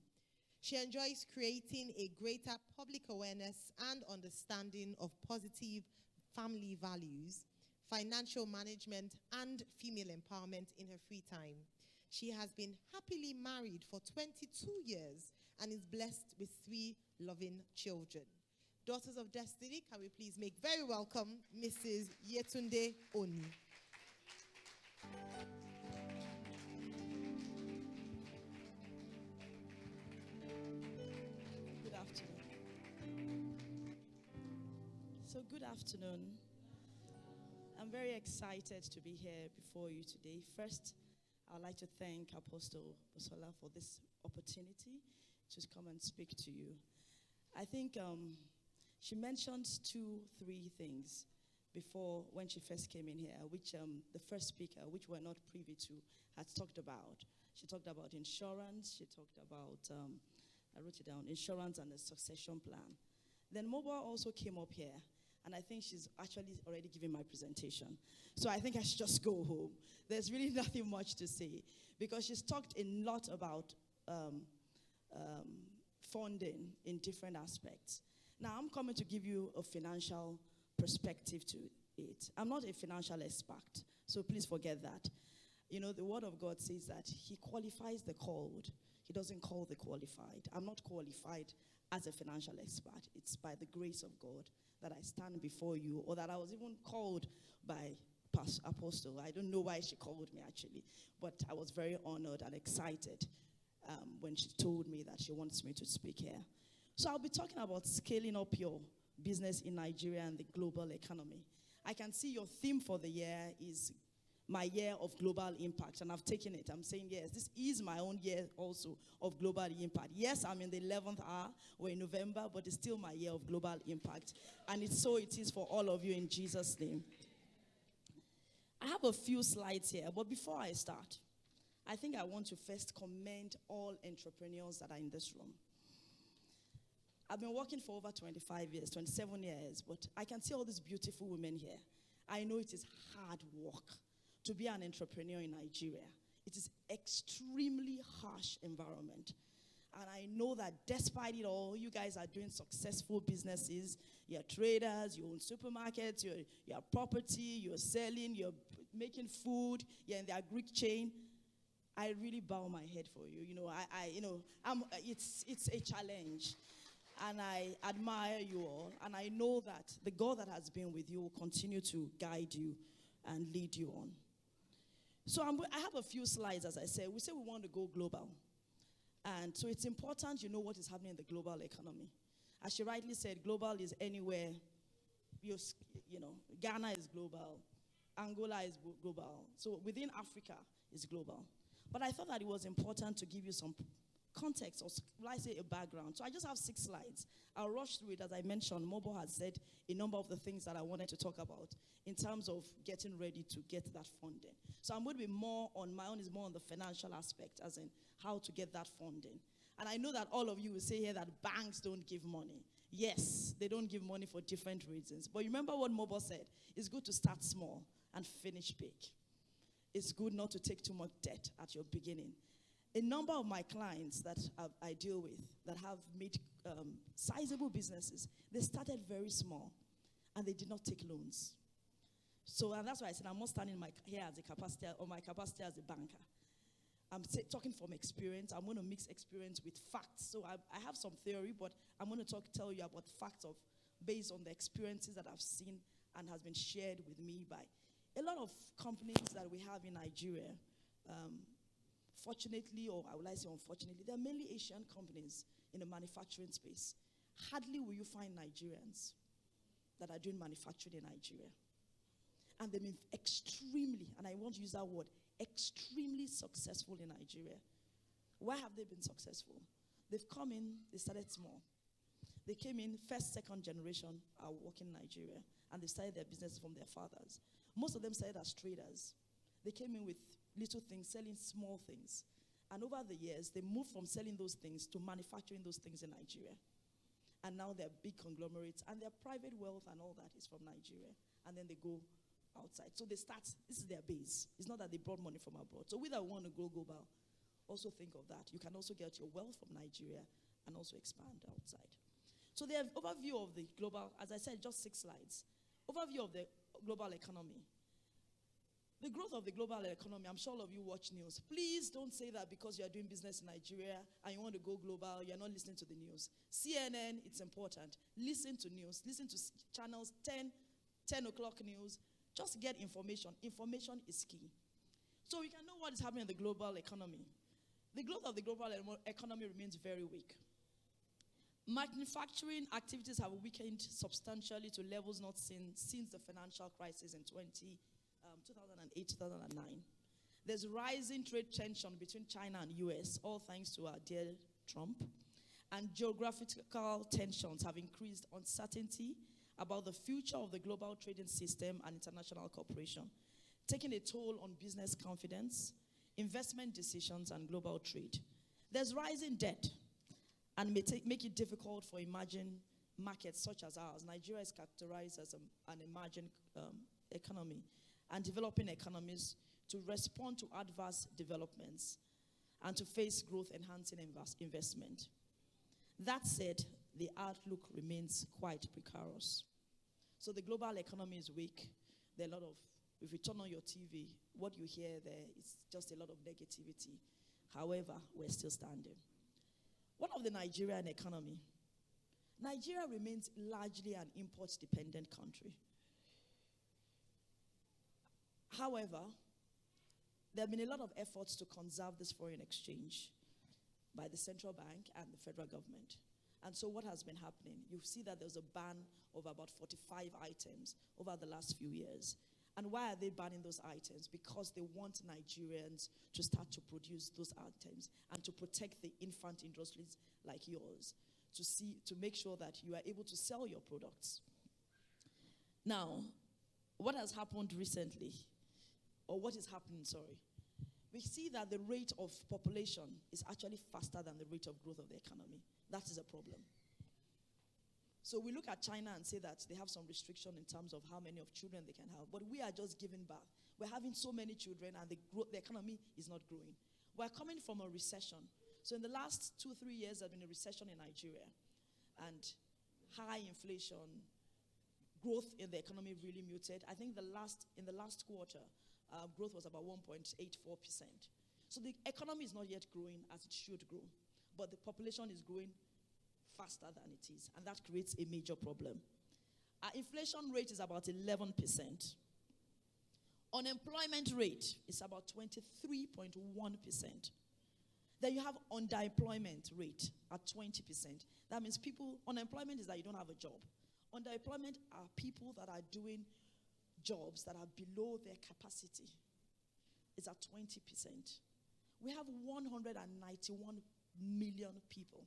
She enjoys creating a greater public awareness and understanding of positive family values, financial management, and female empowerment in her free time. She has been happily married for 22 years and is blessed with 3 loving children. Daughters of Destiny, can we please make very welcome Mrs. Yetunde Oni. Good afternoon. So good afternoon. I'm very excited to be here before you today. First, I'd like to thank Apostle Bosola for this opportunity to come and speak to you. I think she mentioned 2-3 things before when she first came in here, which the first speaker, which we're not privy to, had talked about. She talked about insurance. She talked about, I wrote it down, insurance and a succession plan. Then Mobos also came up here, and I think she's actually already given my presentation. So I think I should just go home. There's really nothing much to say, because she's talked a lot about funding in different aspects. Now, I'm coming to give you a financial perspective to it. I'm not a financial expert, so please forget that. You know, the Word of God says that He qualifies the called. He doesn't call the qualified. I'm not qualified as a financial expert. It's by the grace of God that I stand before you, or that I was even called by Apostle. I don't know why she called me, actually, but I was very honored and excited when she told me that she wants me to speak here. So I'll be talking about scaling up your business in Nigeria and the global economy. I can see your theme for the year is my year of global impact, and I've taken it. I'm saying, yes, this is my own year also of global impact. Yes, I'm in the 11th hour, we're in November, but it's still my year of global impact. And it is for all of you in Jesus' name. I have a few slides here, but before I start, I think I want to first commend all entrepreneurs that are in this room. I've been working for over 25 years, 27 years, but I can see all these beautiful women here. I know it is hard work to be an entrepreneur in Nigeria. It is extremely harsh environment. And I know that despite it all, you guys are doing successful businesses. You're traders, you own supermarkets, you're property, you're selling, you're making food, you're in the agri chain. I really bow my head for you. It's a challenge. And I admire you all. And I know that the God that has been with you will continue to guide you and lead you on. So I have a few slides, as I said. We say we want to go global. And so it's important you know what is happening in the global economy. As she rightly said, global is anywhere. Ghana is global. Angola is global. So within Africa is global. But I thought that it was important to give you some context, or will I say a background. So I just have 6 slides. I'll rush through it. As I mentioned, Mobos has said a number of the things that I wanted to talk about in terms of getting ready to get that funding. So I'm going to be more on, my own is more on the financial aspect, as in how to get that funding. And I know that all of you will say here that banks don't give money. Yes, they don't give money for different reasons. But remember what Mobos said. It's good to start small and finish big. It's good not to take too much debt at your beginning. A number of my clients that I deal with that have made sizable businesses, they started very small and they did not take loans. So and that's why I said I'm not standing here as a capacity, or my capacity as a banker. I'm talking from experience. I'm going to mix experience with facts. So I have some theory, but I'm going to tell you about facts based on the experiences that I've seen and has been shared with me by a lot of companies that we have in Nigeria. Fortunately, or I say unfortunately, they're mainly Asian companies in the manufacturing space. Hardly will you find Nigerians that are doing manufacturing in Nigeria. And they've been extremely, and I want to use that word, extremely successful in Nigeria. Why have they been successful? They've come in, they started small. They came in, first, second generation are working in Nigeria, and they started their business from their fathers. Most of them started as traders. They came in with little things, selling small things. And over the years, they moved from selling those things to manufacturing those things in Nigeria. And now they're big conglomerates, and their private wealth and all that is from Nigeria. And then they go outside. So they start, this is their base. It's not that they brought money from abroad. So we that want to go global, also think of that. You can also get your wealth from Nigeria and also expand outside. So the overview of the global, as I said, just 6 slides. Overview of the global economy. The growth of the global economy, I'm sure all of you watch news. Please don't say that because you are doing business in Nigeria and you want to go global, you're not listening to the news. CNN, it's important. Listen to news. Listen to channels 10 o'clock news. Just get information. Information is key. So we can know what is happening in the global economy. The growth of the global economy remains very weak. Manufacturing activities have weakened substantially to levels not seen since the financial crisis in 2008, 2009. There's rising trade tension between China and US, all thanks to our dear Trump. And geographical tensions have increased uncertainty about the future of the global trading system and international cooperation, taking a toll on business confidence, investment decisions, and global trade. There's rising debt and may make it difficult for emerging markets such as ours. Nigeria is characterized as an emerging economy, and developing economies to respond to adverse developments and to face growth-enhancing investment. That said, the outlook remains quite precarious. So the global economy is weak. There are a lot of, if you turn on your TV, what you hear there is just a lot of negativity. However, we're still standing. What of the Nigerian economy? Nigeria remains largely an import-dependent country. However, there have been a lot of efforts to conserve this foreign exchange by the central bank and the federal government. And so what has been happening? You see that there's a ban of about 45 items over the last few years. And why are they banning those items? Because they want Nigerians to start to produce those items and to protect the infant industries like yours, to make sure that you are able to sell your products. Now, what has happened recently, or what is happening, sorry, we see that the rate of population is actually faster than the rate of growth of the economy. That is a problem. So we look at China and say that they have some restriction in terms of how many of children they can have, but we are just giving birth. We're having so many children and the economy is not growing. We're coming from a recession. So in the last 2-3 years, there's been a recession in Nigeria, and high inflation, growth in the economy really muted. I think in the last quarter, growth was about 1.84%. So the economy is not yet growing as it should grow, but the population is growing faster than it is, and that creates a major problem. Our inflation rate is about 11%. Unemployment rate is about 23.1%. Then you have underemployment rate at 20%. That means unemployment is that you don't have a job. Underemployment are people that are doing jobs that are below their capacity. It's at 20%. We have 191 million people.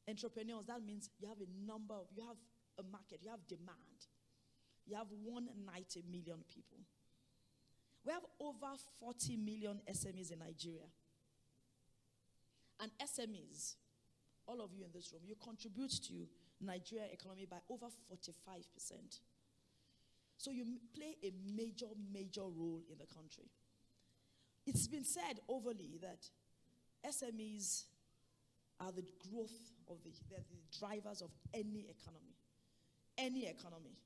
Entrepreneurs, that means you have a market, you have demand. You have 190 million people. We have over 40 million SMEs in Nigeria. And SMEs, all of you in this room, you contribute to Nigeria economy by over 45%. So you play a major, major role in the country. It's been said overly that SMEs are the growth they're the drivers of any economy. Any economy.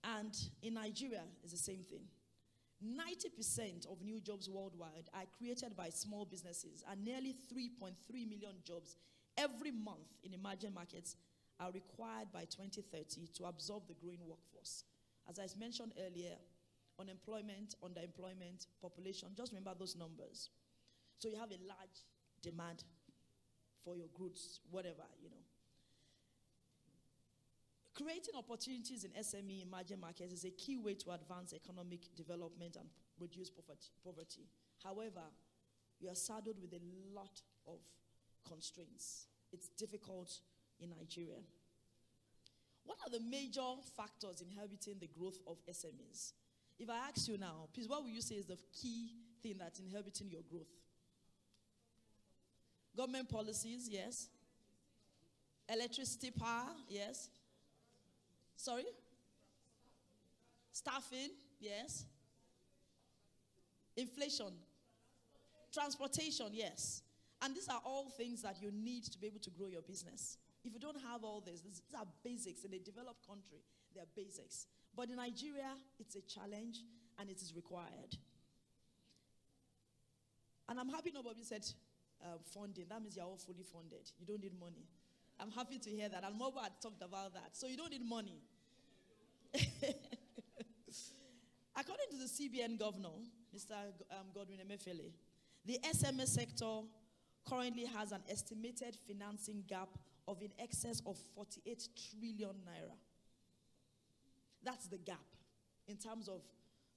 And in Nigeria, it's the same thing. 90% of new jobs worldwide are created by small businesses, and nearly 3.3 million jobs every month in emerging markets are required by 2030 to absorb the growing workforce. As I mentioned earlier, unemployment, underemployment, population, just remember those numbers. So you have a large demand for your goods, whatever, Creating opportunities in SME emerging markets is a key way to advance economic development and reduce poverty. However, you are saddled with a lot of constraints. It's difficult in Nigeria. What are the major factors inhibiting the growth of SMEs? If I ask you now, please, what will you say is the key thing that's inhibiting your growth? Government policies, yes. Electricity power, yes. Sorry? Staffing, yes. Inflation. Transportation, yes. And these are all things that you need to be able to grow your business. If you don't have all this, these are basics. In a developed country, they are basics. But in Nigeria, it's a challenge and it is required. And I'm happy nobody said funding. That means you're all fully funded. You don't need money. I'm happy to hear that. And Mobos had talked about that. So you don't need money. According to the CBN governor, Mr. Godwin Emefiele, the SME sector currently has an estimated financing gap of in excess of 48 trillion naira. That's the gap in terms of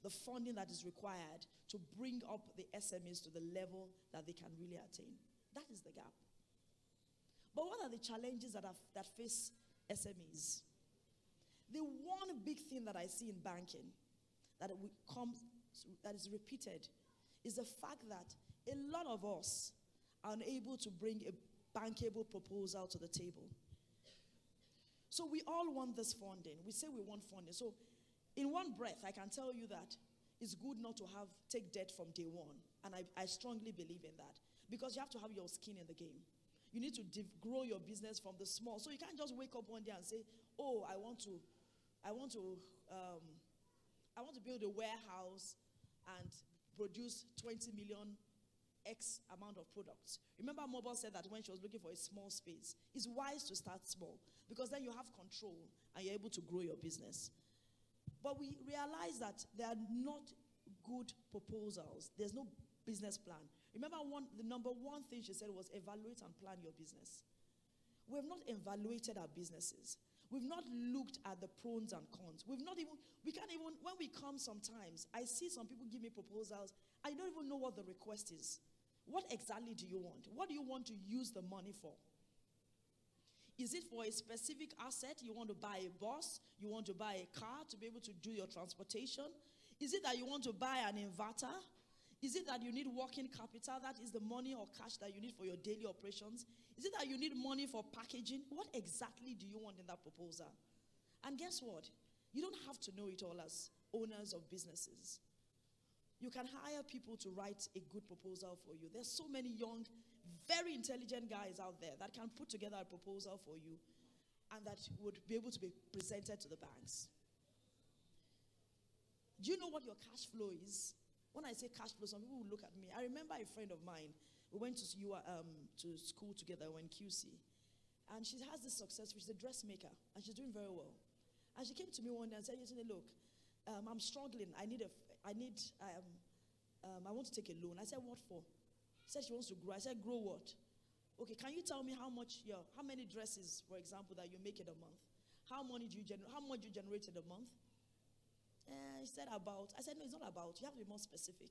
the funding that is required to bring up the SMEs to the level that they can really attain. That is the gap. But what are the challenges that face SMEs? The one big thing that I see in banking that is repeated is the fact that a lot of us are unable to bring a bankable proposal to the table. So we all want this funding. We say we want funding. So in one breath, I can tell you that it's good not to take debt from day one. And I strongly believe in that. Because you have to have your skin in the game. You need to grow your business from the small. So you can't just wake up one day and say, oh, I want to build a warehouse and produce 20 million X amount of products. Remember, Mobos said that when she was looking for a small space, it's wise to start small because then you have control and you're able to grow your business. But we realize that there are not good proposals. There's no business plan. Remember, the number one thing she said was evaluate and plan your business. We have not evaluated our businesses. We've not looked at the pros and cons. We can't even, when we come sometimes, I see some people give me proposals, I don't even know what the request is. What exactly do you want? What do you want to use the money for? Is it for a specific asset? You want to buy a bus? You want to buy a car to be able to do your transportation? Is it that you want to buy an inverter? Is it that you need working capital? That is the money or cash that you need for your daily operations? Is it that you need money for packaging? What exactly do you want in that proposal? And guess what? You don't have to know it all as owners of businesses. You can hire people to write a good proposal for you. There's so many young, very intelligent guys out there that can put together a proposal for you and that would be able to be presented to the banks. Do you know what your cash flow is? When I say cash flow, some people will look at me. I remember a friend of mine. We went to school together when QC. And she has this successful, she's a dressmaker, and she's doing very well. And she came to me one day and said, Yetunde, look, I'm struggling. I want to take a loan. I said, what for? She said she wants to grow. I said, grow what? Okay, can you tell me how many dresses, for example, that you make in a month? How much do you generate in a month? He said about. I said, no, it's not about. You have to be more specific.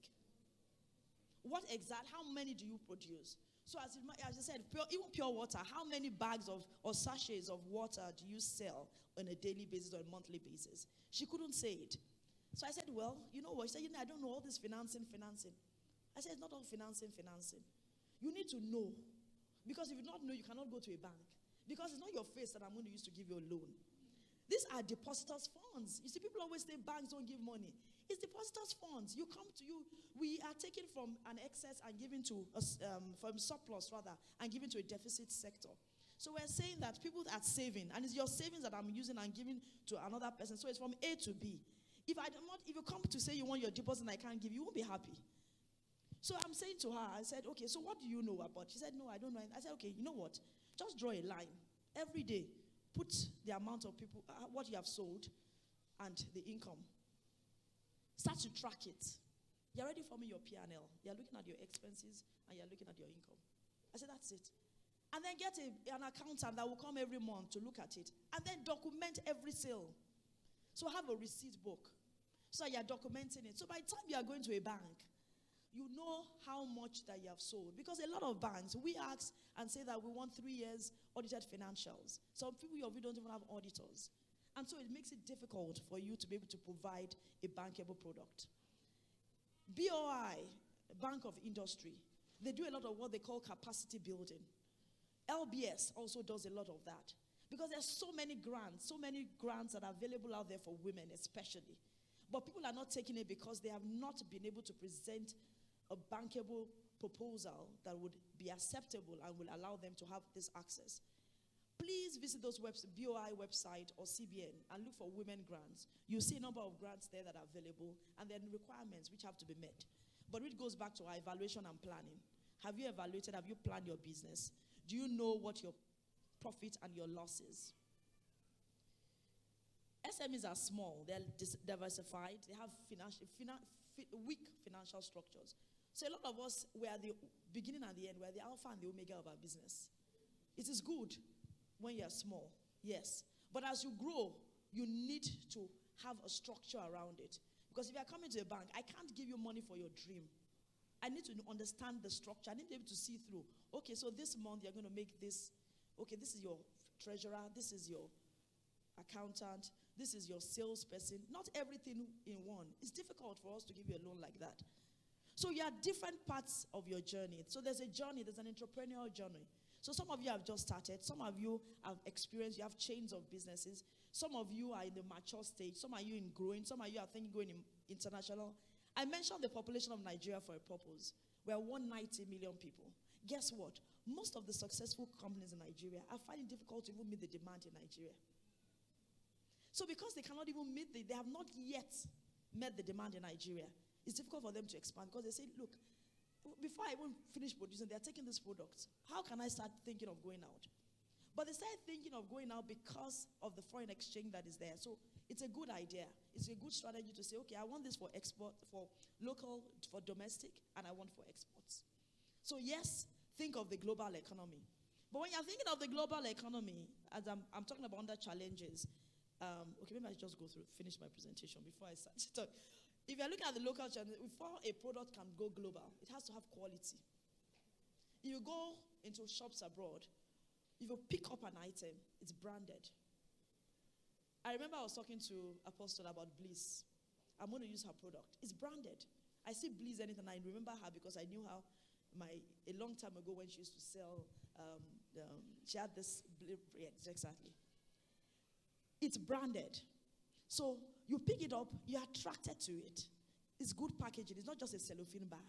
How many do you produce? So as I said, even pure water, how many bags or sachets of water do you sell on a daily basis or a monthly basis? She couldn't say it. So I said, well, you know what? She said, I don't know all this financing. I said, it's not all financing. You need to know. Because if you don't know, you cannot go to a bank. Because it's not your face that I'm going to use to give you a loan. These are depositors' funds. You see, people always say banks don't give money. It's depositors' funds. We are taking from an excess and giving to, from surplus rather, and giving to a deficit sector. So we're saying that people are saving, and it's your savings that I'm using and giving to another person. So it's from A to B. If you come to say you want your deposit and I can't give you, won't be happy. So I'm saying to her, I said, okay, so what do you know about? She said, no, I don't know. I said, okay, you know what? Just draw a line every day. Put the amount of people, what you have sold, and the income. Start to track it. You're already forming your P&L. You're looking at your expenses, and you're looking at your income. I said, that's it. And then get an accountant that will come every month to look at it. And then document every sale. So have a receipt book. So you're documenting it. So by the time you are going to a bank, you know how much that you have sold. Because a lot of banks, we ask and say that we want 3 years audited financials. Some people don't even have auditors. And so it makes it difficult for you to be able to provide a bankable product. BOI, Bank of Industry, they do a lot of what they call capacity building. LBS also does a lot of that. Because there's so many grants that are available out there for women especially. But people are not taking it because they have not been able to present a bankable proposal that would be acceptable and will allow them to have this access. Please visit those BOI website or CBN and look for women grants. You'll see a number of grants there that are available, and then requirements which have to be met. But it goes back to our evaluation and planning. Have you evaluated? Have you planned your business? Do you know what your profit and your losses? SMEs are small. They're diversified. They have weak financial structures. So a lot of us, we are the beginning and the end. We are the alpha and the omega of our business. It is good when you are small, yes. But as you grow, you need to have a structure around it. Because if you are coming to a bank, I can't give you money for your dream. I need to understand the structure. I need to be able to see through. Okay, so this month you're going to make this. Okay, this is your treasurer. This is your accountant. This is your salesperson. Not everything in one. It's difficult for us to give you a loan like that. So you are different parts of your journey. So there's a journey. There's an entrepreneurial journey. So some of you have just started. Some of you have experienced. You have chains of businesses. Some of you are in the mature stage. Some are you in growing. Some of you are thinking going international. I mentioned the population of Nigeria for a purpose. We are 190 million people. Guess what? Most of the successful companies in Nigeria are finding it difficult to even meet the demand in Nigeria. So because they cannot even meet they have not yet met the demand in Nigeria, it's difficult for them to expand because they say, look, before I even finish producing, they're taking this product. How can I start thinking of going out? But they started thinking of going out because of the foreign exchange that is there. So it's a good idea. It's a good strategy to say, okay, I want this for export, for local, for domestic, and I want for exports. So yes, think of the global economy. But when you're thinking of the global economy, as I'm talking about under challenges, okay, maybe I just finish my presentation before I start to talk. If you're looking at the local channel, before a product can go global, it has to have quality. If you go into shops abroad, if you pick up an item, it's branded. I remember I was talking to Apostle about Bliss. I'm going to use her product. It's branded. I see Bliss anything. I remember her because I knew how a long time ago when she used to sell, she had this, yes, exactly. It's branded. So you pick it up, you're attracted to it. It's good packaging. It's not just a cellophane bag.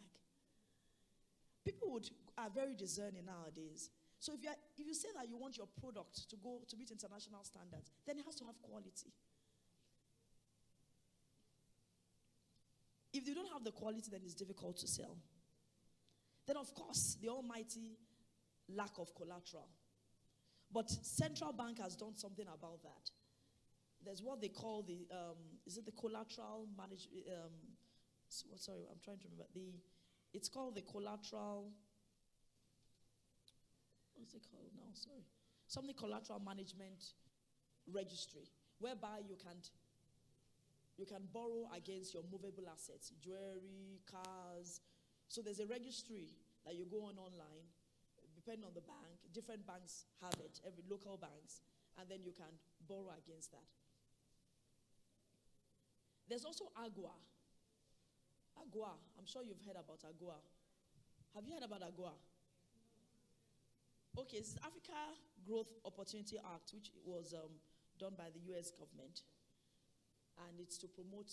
People are very discerning nowadays. So if you say that you want your product to meet international standards, then it has to have quality. If you don't have the quality, then it's difficult to sell. Then of course, the almighty lack of collateral. But central bank has done something about that. There's what they call is it the collateral management? Sorry, I'm trying to remember. It's called the collateral. What's it called now? Sorry. Something collateral management registry, whereby you can borrow against your movable assets, jewelry, cars. So there's a registry that you go on online, depending on the bank. Different banks have it, every local banks, and then you can borrow against that. There's also AGUA. AGUA, I'm sure you've heard about AGUA. Have you heard about AGUA? Okay, it's the Africa Growth Opportunity Act, which was done by the US government. And it's to promote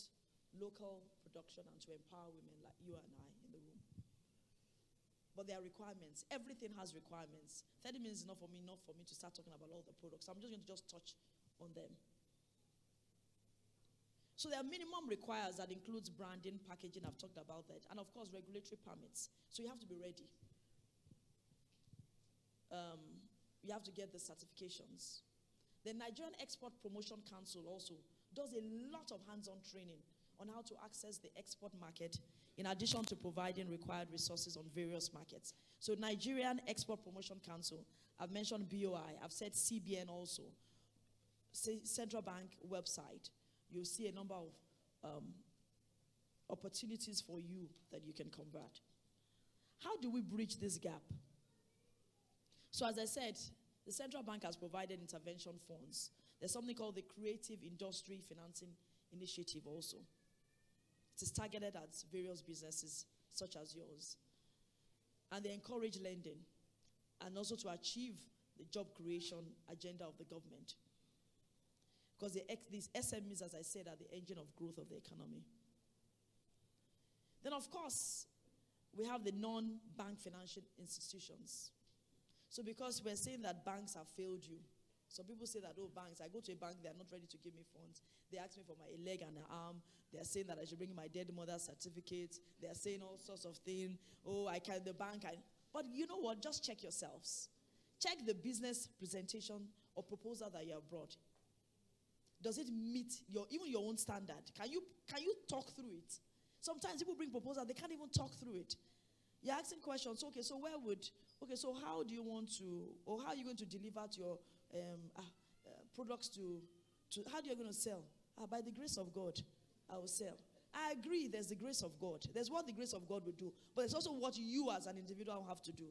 local production and to empower women like you and I in the room. But there are requirements. Everything has requirements. 30 minutes is not for me to start talking about all the products. I'm just going to touch on them. So there are minimum requires that includes branding, packaging, I've talked about that, and of course regulatory permits. So you have to be ready. You have to get the certifications. The Nigerian Export Promotion Council also does a lot of hands-on training on how to access the export market in addition to providing required resources on various markets. So Nigerian Export Promotion Council, I've mentioned BOI, I've said CBN also, Central Bank website. You'll see a number of opportunities for you that you can convert. How do we bridge this gap? So as I said, the central bank has provided intervention funds. There's something called the Creative Industry Financing Initiative also. It is targeted at various businesses such as yours. And they encourage lending and also to achieve the job creation agenda of the government. Because these SMEs, as I said, are the engine of growth of the economy. Then, of course, we have the non-bank financial institutions. So because we're saying that banks have failed you, some people say that, oh, banks, I go to a bank, they're not ready to give me funds. They ask me for my leg and an arm. They're saying that I should bring my dead mother's certificate. They're saying all sorts of things. Oh, but you know what? Just check yourselves. Check the business presentation or proposal that you have brought. Does it meet even your own standard? Can you talk through it? Sometimes people bring proposals, they can't even talk through it. You're asking questions. Okay, so so how do you want to, or how are you going to deliver to your products to how are you going to sell? By the grace of God, I will sell. I agree, there's the grace of God. There's what the grace of God will do, but there's also what you as an individual have to do.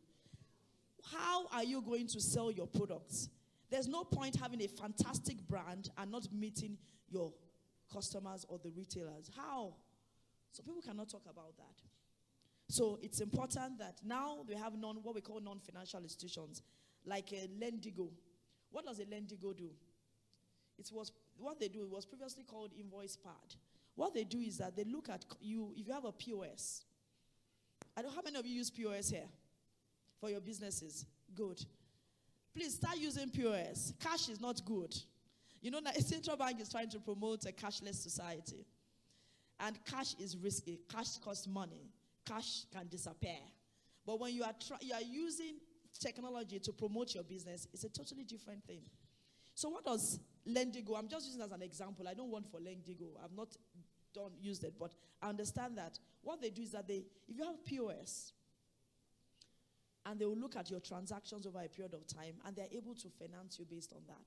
How are you going to sell your products? There's no point having a fantastic brand and not meeting your customers or the retailers. How? So people cannot talk about that. So it's important that now we have what we call non-financial institutions, like a Lendigo. What does a Lendigo do? What they do, it was previously called Invoice Pad. What they do is that they look at you, if you have a POS. I don't know how many of you use POS here for your businesses. Good. Please start using POS. Cash is not good. You know that Central Bank is trying to promote a cashless society. And cash is risky. Cash costs money. Cash can disappear. But when you are using technology to promote your business, it's a totally different thing. So what does Lendigo? I'm just using it as an example. I don't want for Lendigo. I've not used it, but I understand that what they do is that if you have POS, and they will look at your transactions over a period of time, and they're able to finance you based on that.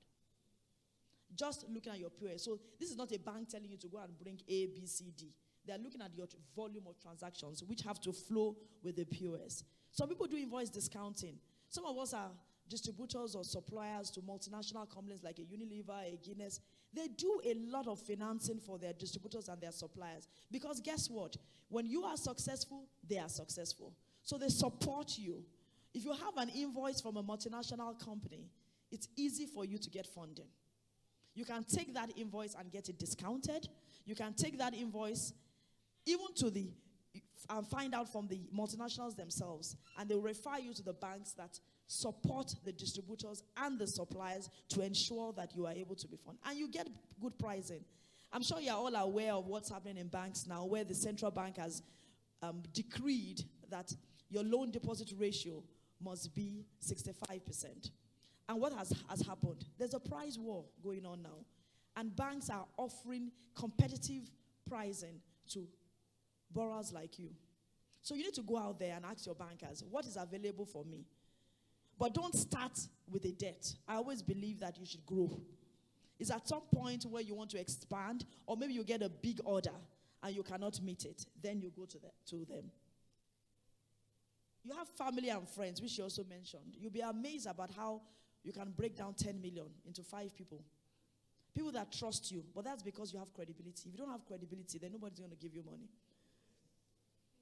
Just looking at your POS. So this is not a bank telling you to go and bring A, B, C, D. They're looking at your volume of transactions, which have to flow with the POS. Some people do invoice discounting. Some of us are distributors or suppliers to multinational companies like a Unilever, a Guinness. They do a lot of financing for their distributors and their suppliers. Because guess what? When you are successful, they are successful. So they support you. If you have an invoice from a multinational company, it's easy for you to get funding. You can take that invoice and get it discounted. You can take that invoice even and find out from the multinationals themselves, and they will refer you to the banks that support the distributors and the suppliers to ensure that you are able to be funded. And you get good pricing. I'm sure you're all aware of what's happening in banks now, where the central bank has decreed that your loan deposit ratio must be 65%. And what has happened? There's a price war going on now. And banks are offering competitive pricing to borrowers like you. So you need to go out there and ask your bankers, what is available for me? But don't start with a debt. I always believe that you should grow. It's at some point where you want to expand, or maybe you get a big order and you cannot meet it. Then you go to them. You have family and friends, which you also mentioned. You'll be amazed about how you can break down 10 million into 5 people. People that trust you, but that's because you have credibility. If you don't have credibility, then nobody's going to give you money.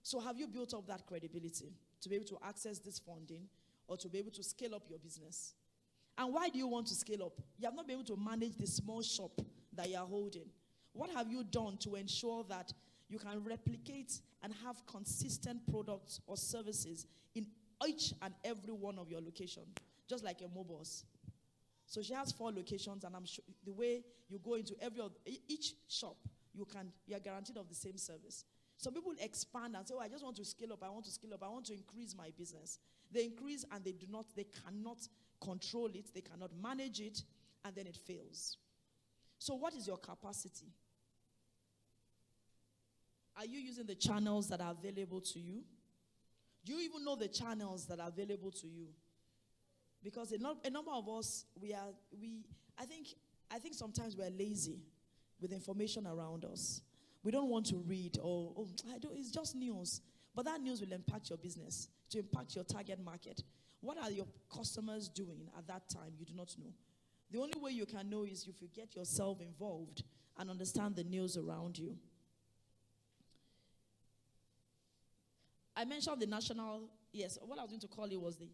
So have you built up that credibility to be able to access this funding or to be able to scale up your business? And why do you want to scale up? You have not been able to manage the small shop that you are holding. What have you done to ensure that you can replicate and have consistent products or services in each and every one of your locations? Just like a Mobos. So she has 4 locations, and I'm sure the way you go into each shop, you are guaranteed of the same service. Some people expand and say, I just want to scale up, I want to increase my business. They increase and they cannot control it, they cannot manage it, and then it fails. So what is your capacity? Are you using the channels that are available to you? Do you even know the channels that are available to you? Because a number of us, I think sometimes we're lazy with information around us. We don't want to read, it's just news. But that news will impact your business, to impact your target market. What are your customers doing at that time? You do not know. The only way you can know is if you get yourself involved and understand the news around you. I mentioned the national, what I was going to call it was the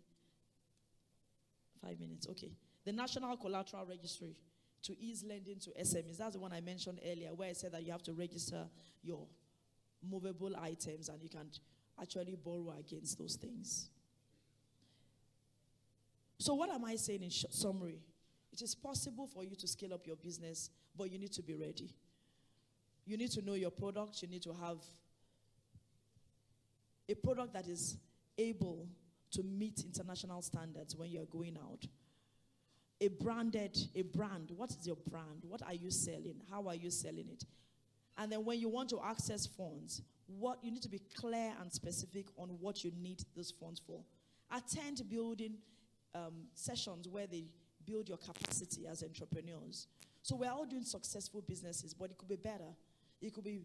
5 minutes, okay. The National Collateral Registry. to ease lending to SMEs. That's the one I mentioned earlier, where I said that you have to register your movable items and you can actually borrow against those things. So what am I saying in summary? It is possible for you to scale up your business, but you need to be ready. You need to know your product. You need to have a product that is able to meet international standards when you're going out. A brand, what is your brand? What are you selling? How are you selling it? And then when you want to access funds, what you need to be clear and specific on what you need those funds for. Attend building sessions where they build your capacity as entrepreneurs. So we're all doing successful businesses, but it could be better. It could be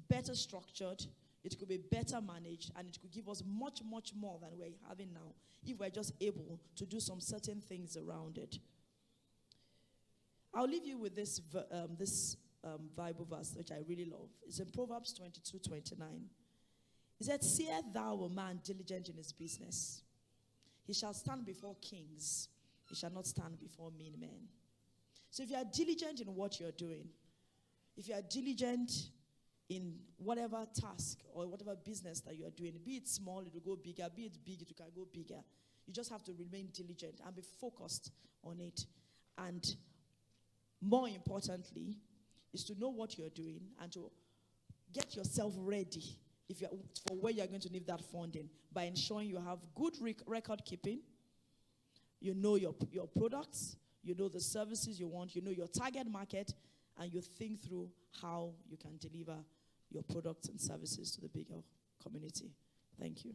better structured. It could be better managed, and it could give us much, much more than we're having now if we're just able to do some certain things around it. I'll leave you with this Bible verse, which I really love. It's in Proverbs 22:29. It said, "Seest thou a man diligent in his business? He shall stand before kings. He shall not stand before mean men." So if you are diligent in what you're doing, if you are diligent in whatever task or whatever business that you are doing, be it small, it will go bigger, be it big, it can go bigger. You just have to remain diligent and be focused on it. And more importantly, is to know what you're doing and to get yourself ready for where you're going to need that funding by ensuring you have good record keeping. You know your products, you know the services you want, you know your target market, and you think through how you can deliver your products and services to the bigger community. Thank you.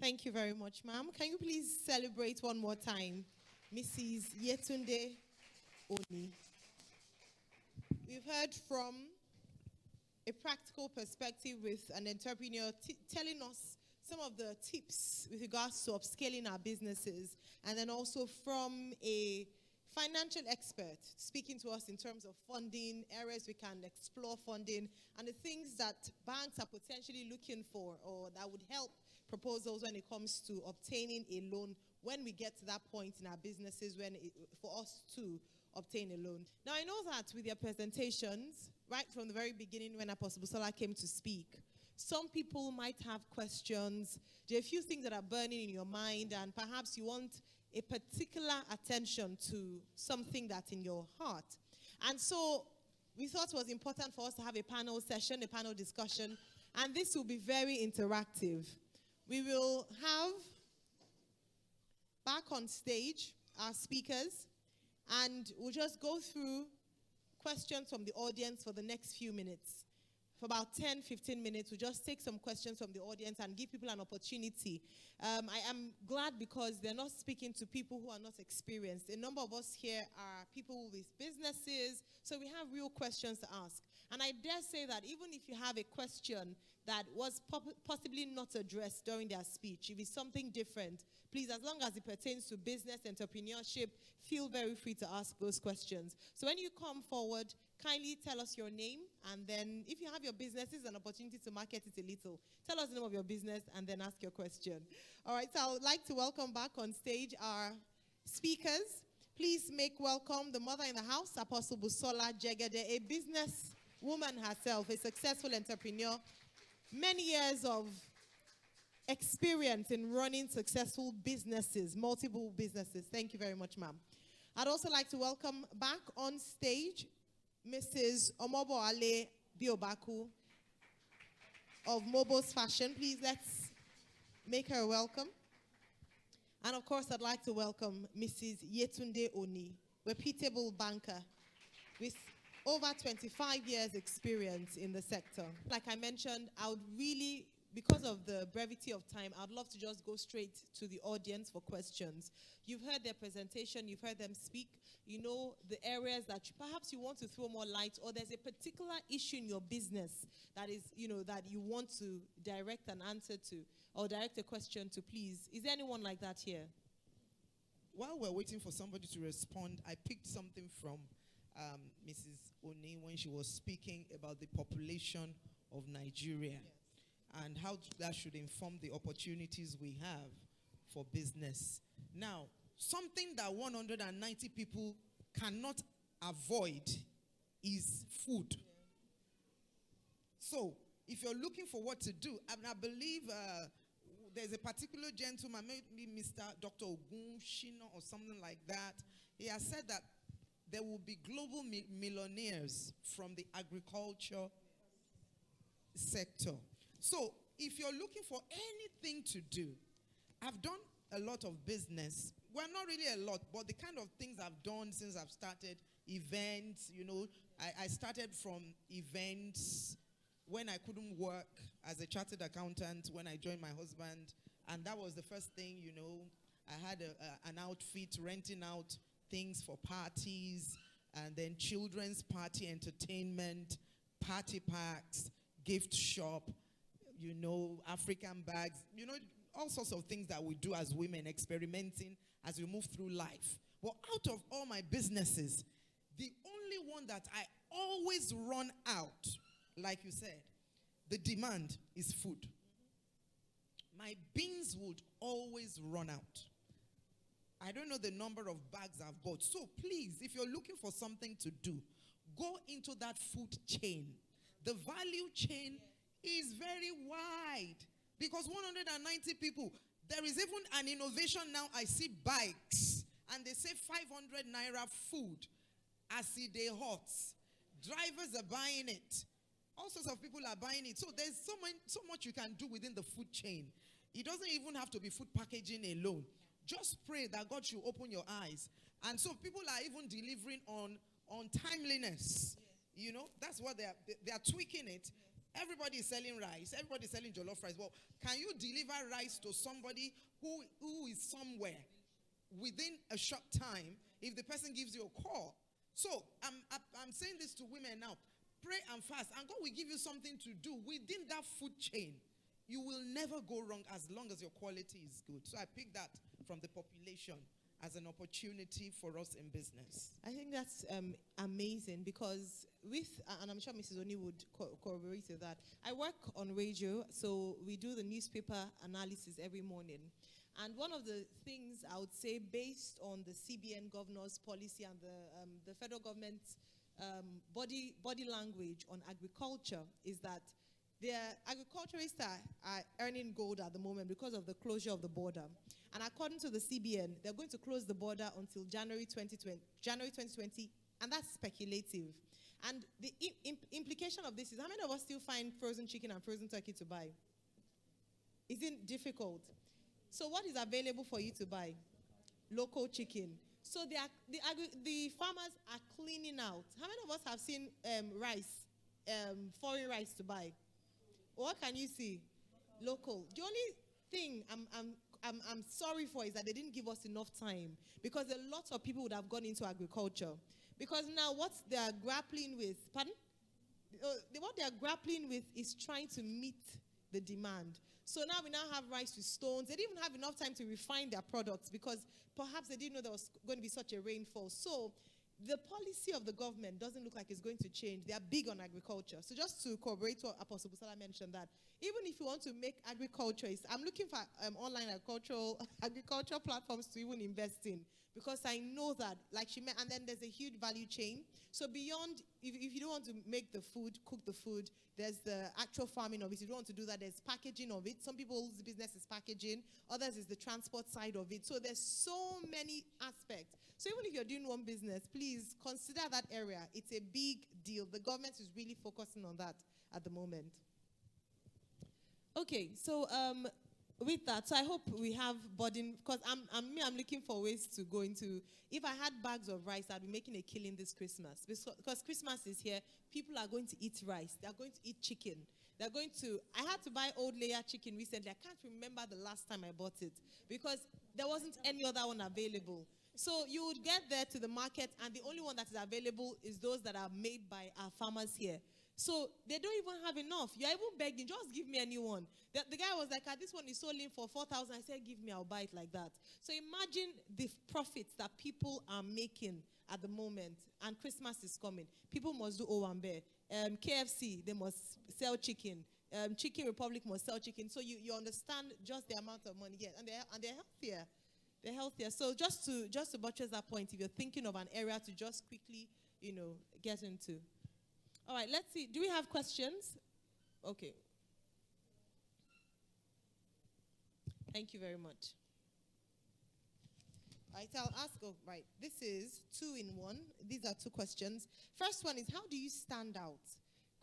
Thank you very much, ma'am. Can you please celebrate one more time Mrs. Yetunde Oni? We've heard from a practical perspective with an entrepreneur telling us some of the tips with regards to upscaling our businesses, and then also from a financial expert speaking to us in terms of funding, areas we can explore funding, and the things that banks are potentially looking for or that would help proposals when it comes to obtaining a loan when we get to that point in our businesses for us to obtain a loan. Now, I know that with your presentations, right from the very beginning when Apostle Busola came to speak, some people might have questions. There are a few things that are burning in your mind, and perhaps you want a particular attention to something that's in your heart. And so we thought it was important for us to have a panel session, a panel discussion, and this will be very interactive. We will have back on stage our speakers, and we'll just go through questions from the audience for the next few minutes. For about 10, 15 minutes, we'll just take some questions from the audience and give people an opportunity. I am glad because they're not speaking to people who are not experienced. A number of us here are people with businesses, so we have real questions to ask. And I dare say that even if you have a question that was possibly not addressed during their speech, if it's something different, please, as long as it pertains to business, entrepreneurship, feel very free to ask those questions. So when you come forward, kindly tell us your name, and then if you have your business, this is an opportunity to market it a little. Tell us the name of your business and then ask your question. All right, so I would like to welcome back on stage our speakers. Please make welcome the mother in the house, Apostle Busola Jegede, a business woman herself, a successful entrepreneur, many years of experience in running successful businesses, multiple businesses. Thank you very much, ma'am. I'd also like to welcome back on stage Mrs. Omobowale Biobaku of Mobos Fashion. Please, let's make her welcome. And of course, I'd like to welcome Mrs. Yetunde Oni, reputable banker with over 25 years experience in the sector. Like I mentioned, I would really, because of the brevity of time, I'd love to just go straight to the audience for questions. You've heard their presentation, you've heard them speak. You know the areas that perhaps you want to throw more light, or there's a particular issue in your business that is, that you want to direct an answer to, or direct a question to, please. Is there anyone like that here? While we're waiting for somebody to respond, I picked something from Mrs. Oni when she was speaking about the population of Nigeria. Yes. and how that should inform the opportunities we have for business. Now, something that 190 people cannot avoid is food. So, if you're looking for what to do, I believe there's a particular gentleman, maybe Mr. Dr. Ogun Shino or something like that. He has said that there will be global millionaires from the agriculture sector. So, if you're looking for anything to do, I've done a lot of business. Well, not really a lot, but the kind of things I've done since I've started events, I started from events when I couldn't work as a chartered accountant when I joined my husband. And that was the first thing, I had an outfit, renting out things for parties, and then children's party entertainment, party packs, gift shop, African bags, all sorts of things that we do as women, experimenting as we move through life. But out of all my businesses, the only one that I always run out, like you said, the demand is food. My bins would always run out. I don't know the number of bags I've bought. So please, if you're looking for something to do, go into that food chain. The value chain is very wide because 190 people. There is even an innovation now. I see bikes and they say 500 naira food as they hot. Drivers are buying it. All sorts of people are buying it. So there's so much you can do within the food chain. It doesn't even have to be food packaging alone. Just pray that God should open your eyes. And so people are even delivering on timeliness. That's what they are tweaking it. Everybody is selling rice. Everybody is selling jollof rice. Well, can you deliver rice to somebody who is somewhere within a short time if the person gives you a call? So I'm saying this to women now. Pray and fast, and God will give you something to do within that food chain. You will never go wrong as long as your quality is good. So I picked that from the population as an opportunity for us in business. I think that's amazing because and I'm sure Mrs. Oni would corroborate with that. I work on radio, so we do the newspaper analysis every morning. And one of the things I would say, based on the CBN governor's policy and the federal government's body language on agriculture, is that the agriculturists are earning gold at the moment because of the closure of the border. And according to the CBN, they're going to close the border until January 2020, and that's speculative. And the implication of this is, how many of us still find frozen chicken and frozen turkey to buy? Isn't difficult? So what is available for you to buy? Local chicken. So the farmers are cleaning out. How many of us have seen rice, foreign rice to buy? What can you see? Local. The only thing I'm sorry for is that they didn't give us enough time, because a lot of people would have gone into agriculture. Because now what they are grappling with, what they are grappling with is trying to meet the demand. So now we have rice with stones. They didn't even have enough time to refine their products because perhaps they didn't know there was going to be such a rainfall. So the policy of the government doesn't look like it's going to change. They are big on agriculture. So just to corroborate what Apostle Busala mentioned, that even if you want to make agriculture, I'm looking for online agricultural platforms to even invest in, because I know that, like she meant, and then there's a huge value chain. So beyond, if you don't want to make the food, cook the food, there's the actual farming of it. If you don't want to do that, there's packaging of it. Some people's business is packaging. Others is the transport side of it. So there's so many aspects. So even if you're doing one business, please consider that area. It's a big deal. The government is really focusing on that at the moment. Okay, so with that, so I hope we have burden, because I'm looking for ways to go into. If I had bags of rice, I'd be making a killing this Christmas, because Christmas is here. People are going to eat rice. They're going to eat chicken. They're going to. I had to buy old layer chicken recently. I can't remember the last time I bought it because there wasn't any other one available. So you would get there to the market, and the only one that is available is those that are made by our farmers here. So they don't even have enough. You're even begging, just give me any one. The guy was like, this one is sold in for 4,000. I said, give me, I'll buy it like that. So imagine the profits that people are making at the moment, and Christmas is coming. People must do Owambe. KFC, they must sell chicken. Chicken Republic must sell chicken. So you understand just the amount of money. Yes, and they're healthier. They're healthier. So just to buttress that point, if you're thinking of an area to just quickly, get into. All right, let's see. Do we have questions? Okay. Thank you very much. All right, I'll ask. Oh, right. This is 2 in 1. These are 2 questions. First one is, how do you stand out?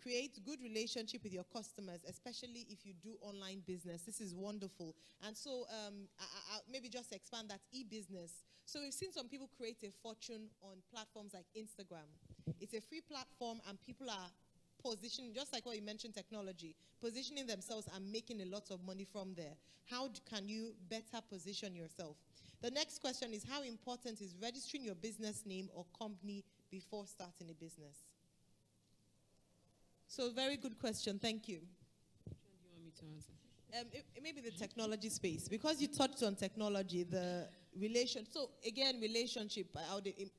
Create good relationship with your customers, especially if you do online business. This is wonderful. And so I maybe just expand that e-business. So we've seen some people create a fortune on platforms like Instagram. It's a free platform and people are positioning, just like what you mentioned, technology, positioning themselves and making a lot of money from there. How can you better position yourself? The next question is, how important is registering your business name or company before starting a business? So very good question. Thank you. Which one do you want me to answer? It may be the technology space. Because you touched on technology, the relation. So again, relationship,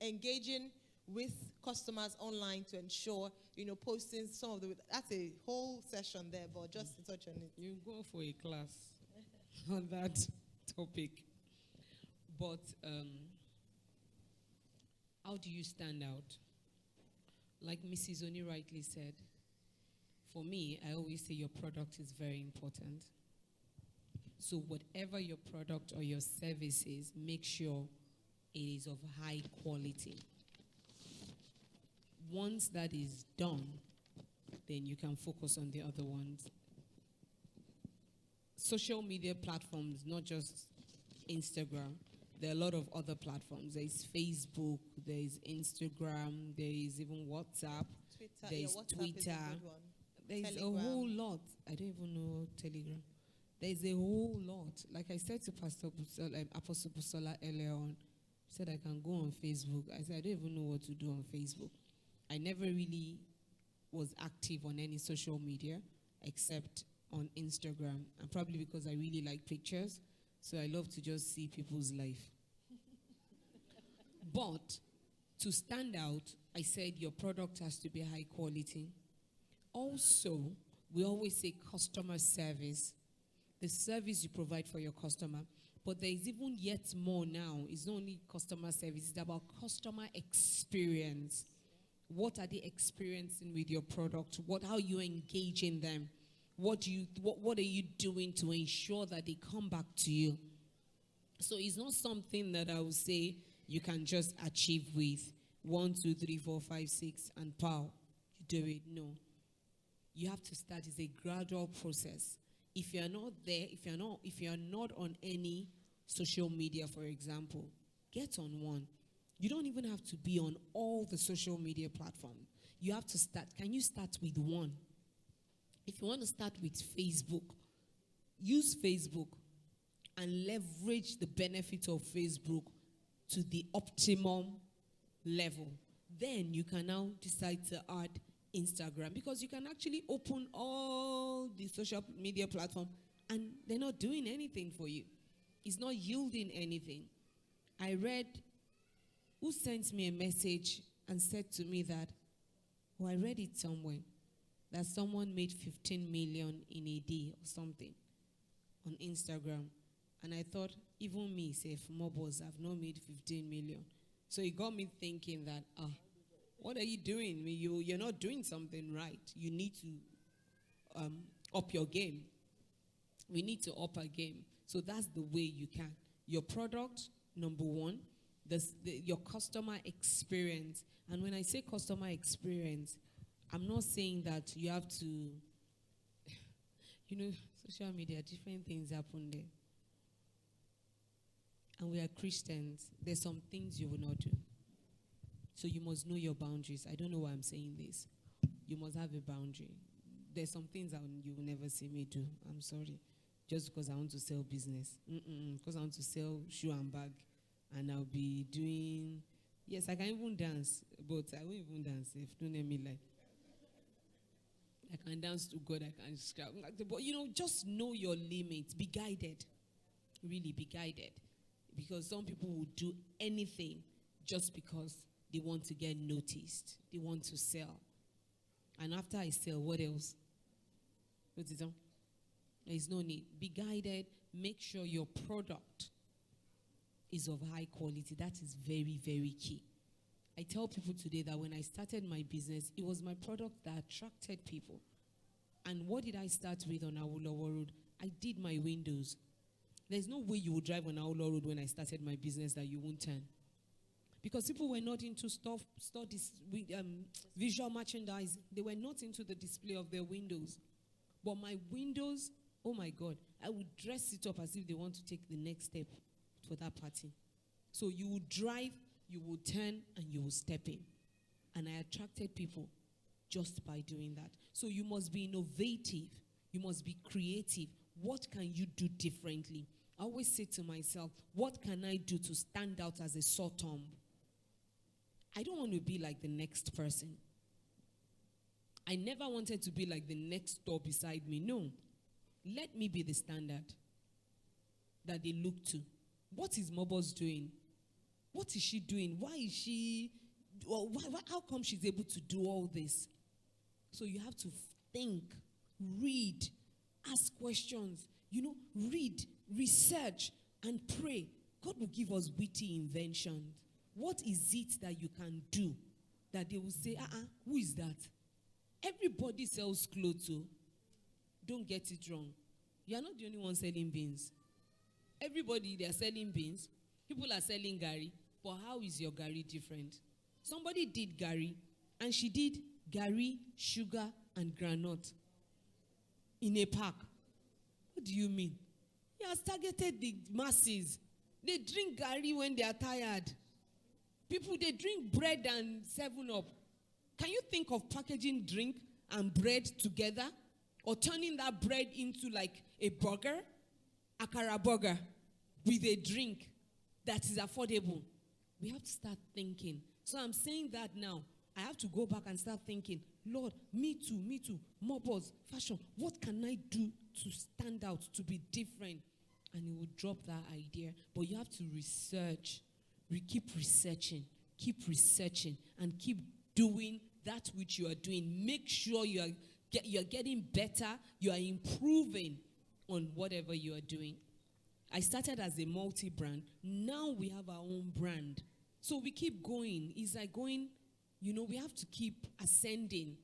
engaging with customers online to ensure, posting some of the, that's a whole session there, but just to touch on it. You go for a class on that topic. But how do you stand out? Like Mrs. Oni rightly said, for me, I always say your product is very important. So whatever your product or your service is, make sure it is of high quality. Once that is done, then you can focus on the other ones. Social media platforms, not just Instagram, there are a lot of other platforms. There is Facebook, there is Instagram, there is even WhatsApp, there is Twitter. There is a whole lot. I don't even know Telegram. There is a whole lot. Like I said to Pastor Apostle Busola earlier on, he said I can go on Facebook. I said I don't even know what to do on Facebook. I never really was active on any social media except on Instagram, and probably because I really like pictures, so I love to just see people's life. But to stand out, I said your product has to be high quality. Also, we always say customer service, the service you provide for your customer. But there is even yet more now. It's not only customer service, it's about customer experience. What are they experiencing with your product? How are you engaging them? What are you doing to ensure that they come back to you? So it's not something that I would say you can just achieve with 1, 2, 3, 4, 5, 6 and pow, you do it. No. You have to start. It's a gradual process. If you're not there, if you're not on any social media, for example, get on one. You don't even have to be on all the social media platforms. You have to start. Can you start with one? If you want to start with Facebook, use Facebook and leverage the benefit of Facebook to the optimum level. Then you can now decide to add Instagram, because you can actually open all the social media platforms and they're not doing anything for you. It's not yielding anything. I read, who sent me a message and said to me that, I read it somewhere, that someone made 15 million in a day or something on Instagram. And I thought, even me, say, if Mobos have not made 15 million. So it got me thinking that, what are you doing? You're not doing something right. You need to up your game. We need to up our game. So that's the way you can. Your product, number one, your customer experience. And when I say customer experience, I'm not saying that you have to, social media, different things happen there. And we are Christians. There's some things you will not do. So you must know your boundaries. I don't know why I'm saying this. You must have a boundary. There's some things you will never see me do. I'm sorry. Just because I want to sell business. Because I want to sell shoe and bag. And I'll be doing... Yes, I can even dance. But I won't even dance if don't let me lie. I can dance to God. I can scrap. But, just know your limits. Be guided. Really, be guided. Because some people will do anything just because they want to get noticed. They want to sell. And after I sell, what else? There is no need. Be guided. Make sure your product is of high quality. That is very, very key. I tell people today that when I started my business, it was my product that attracted people. And what did I start with on Awolowo Road? I did my windows. There's no way you would drive on Awolowo Road when I started my business that you won't turn. Because people were not into visual merchandise. They were not into the display of their windows. But my windows, oh my God, I would dress it up as if they want to take the next step for that party. So you would drive, you would turn, and you would step in. And I attracted people just by doing that. So you must be innovative. You must be creative. What can you do differently? I always say to myself, what can I do to stand out as a sore thumb? I don't want to be like the next person. I never wanted to be like the next door beside me. No. Let me be the standard that they look to. What is Mobos doing? What is she doing? Why is she, how come she's able to do all this? So you have to think, read, ask questions, read, research, and pray. God will give us witty inventions. What is it that you can do that they will say, who is that? Everybody sells clothes, so don't get it wrong. You are not the only one selling beans. Everybody, they are selling beans. People are selling gari. But how is your gari different? Somebody did gari, and she did gari, sugar, and granite in a pack. What do you mean? He has targeted the masses. They drink gari when they are tired. People, they drink bread and 7-Up. Can you think of packaging drink and bread together? Or turning that bread into like a burger? Akara burger with a drink that is affordable. We have to start thinking. So I'm saying that now. I have to go back and start thinking, Lord, me too, Mobos, fashion. What can I do to stand out, to be different? And you will drop that idea. But you have to research. We keep researching, and keep doing that which you are doing. Make sure you are getting better. You are improving on whatever you are doing. I started as a multi-brand. Now we have our own brand. So we keep going. It's like going, we have to keep ascending,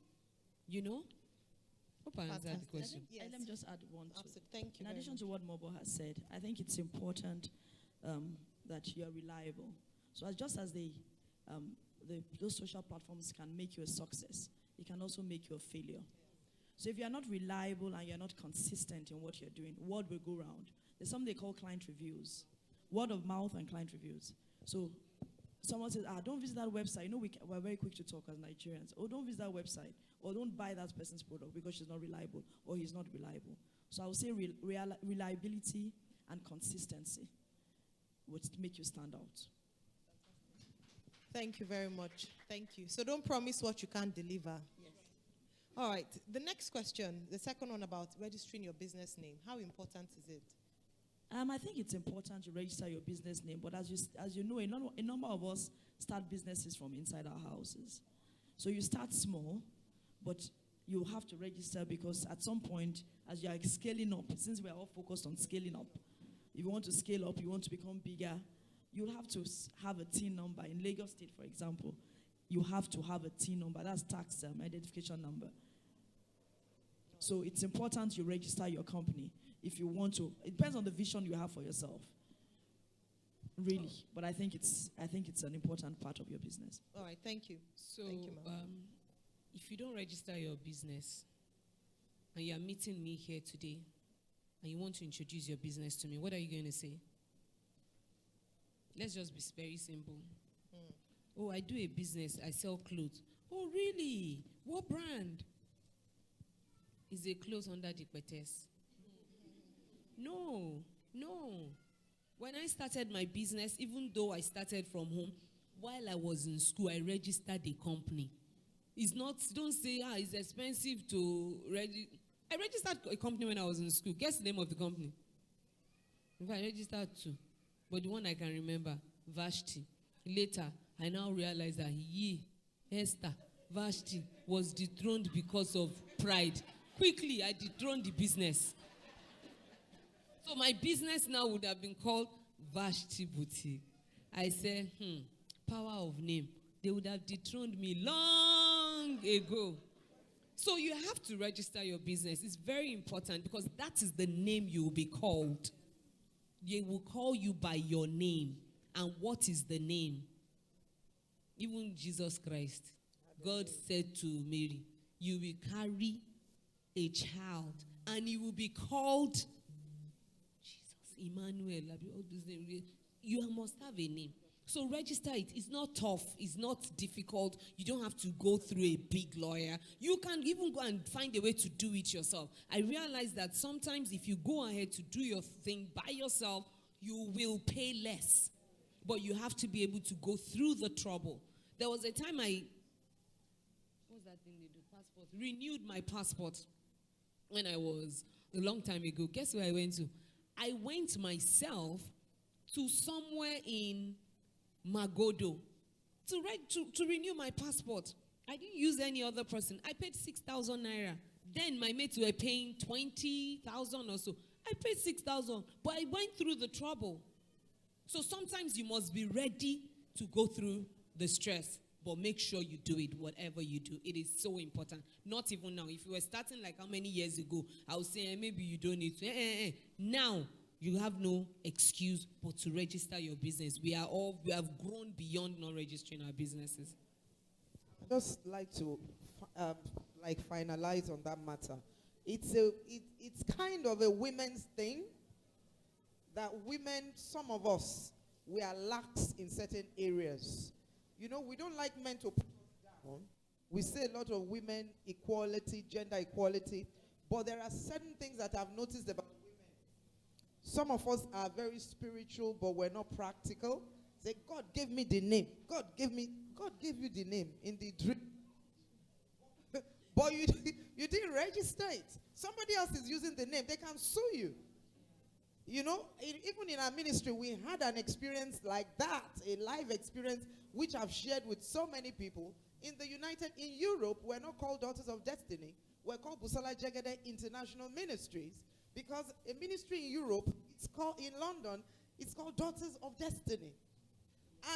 Hope I answered the question. Yes. Let me just add one. Absolutely. Thank you. In addition to what Mobo has said, I think it's important that you are reliable. So just as those social platforms can make you a success, it can also make you a failure. So if you are not reliable and you're not consistent in what you're doing, word will go round. There's something they call client reviews. Word of mouth and client reviews. So someone says, don't visit that website. We're very quick to talk as Nigerians. Oh, don't visit that website. Or don't buy that person's product because she's not reliable or he's not reliable. So I would say reliability and consistency would make you stand out. Thank you very much. Thank you. So don't promise what you can't deliver. Yes. All right. The next question, the second one about registering your business name. How important is it? I think it's important to register your business name, but as you know, a number of us start businesses from inside our houses. So you start small, but you have to register because at some point, as you are scaling up, since we are all focused on scaling up, if you want to scale up, you want to become bigger, you'll have to have a TIN number. In Lagos State, for example, you have to have a TIN number. That's tax identification number. So it's important you register your company if you want to. It depends on the vision you have for yourself. Really. But I think it's an important part of your business. All right, thank you. So thank you, ma'am. If you don't register your business and you are meeting me here today and you want to introduce your business to me, what are you going to say? Let's just be very simple. Oh, I do a business. I sell clothes. Oh, really? What brand? Is it clothes under the Petes? No. When I started my business, even though I started from home, while I was in school, I registered a company. It's not, don't say, it's expensive to register. I registered a company when I was in school. Guess the name of the company? In fact, I registered two. But the one I can remember, Vashti. Later, I now realize that Esther, Vashti, was dethroned because of pride. Quickly, I dethroned the business. So my business now would have been called Vashti Boutique. I said, power of name. They would have dethroned me long ago. So you have to register your business. It's very important because that is the name you will be called. They will call you by your name. And what is the name? Even Jesus Christ. God said to Mary, you will carry a child and he will be called Jesus, Emmanuel. All those names. You must have a name. So register it. It's not tough. It's not difficult. You don't have to go through a big lawyer. You can even go and find a way to do it yourself. I realize that sometimes if you go ahead to do your thing by yourself, you will pay less. But you have to be able to go through the trouble. There was a time what's that thing they do? Passport. Renewed my passport when I was a long time ago. Guess where I went to? I went myself to somewhere in Magodo to renew my passport. I didn't use any other person. I paid 6,000 naira. Then my mates were paying 20,000 or so. I paid 6,000, but I went through the trouble. So sometimes you must be ready to go through the stress, but make sure you do it, whatever you do. It is so important. Not even now. If you were starting like how many years ago, I would say maybe you don't need to. Now, you have no excuse but to register your business. We have grown beyond not registering our businesses. I'd just like to finalize on that matter. It's kind of a women's thing that women, some of us, we are lax in certain areas. You know, we don't like men to put us down. We say a lot of women equality, gender equality, but there are certain things that I've noticed about women. Some of us are very spiritual, but we're not practical. Say, God gave me the name. God gave you the name in the dream. But you didn't register it. Somebody else is using the name. They can sue you. You know, even in our ministry, we had an experience like that, a live experience, which I've shared with so many people. In Europe, we're not called Daughters of Destiny. We're called Busola Jegede International Ministries, because a ministry in Europe, in London, it's called Daughters of Destiny.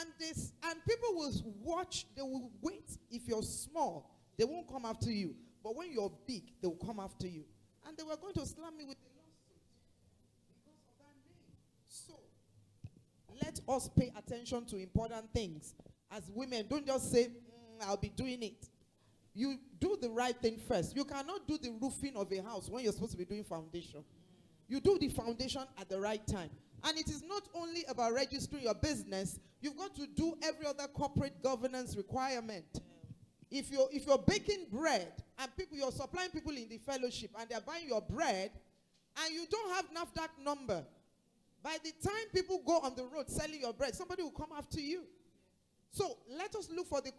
And people will watch, they will wait. If you're small, they won't come after you. But when you're big, they will come after you. And they were going to slam me with a lawsuit because of that name. So, let us pay attention to important things. As women, don't just say, I'll be doing it. You do the right thing first. You cannot do the roofing of a house when you're supposed to be doing foundation. You do the foundation at the right time. And it is not only about registering your business. You've got to do every other corporate governance requirement. If you're baking bread and you're supplying people in the fellowship and they're buying your bread and you don't have NAFDAC number, by the time people go on the road selling your bread, somebody will come after you. So let us look for the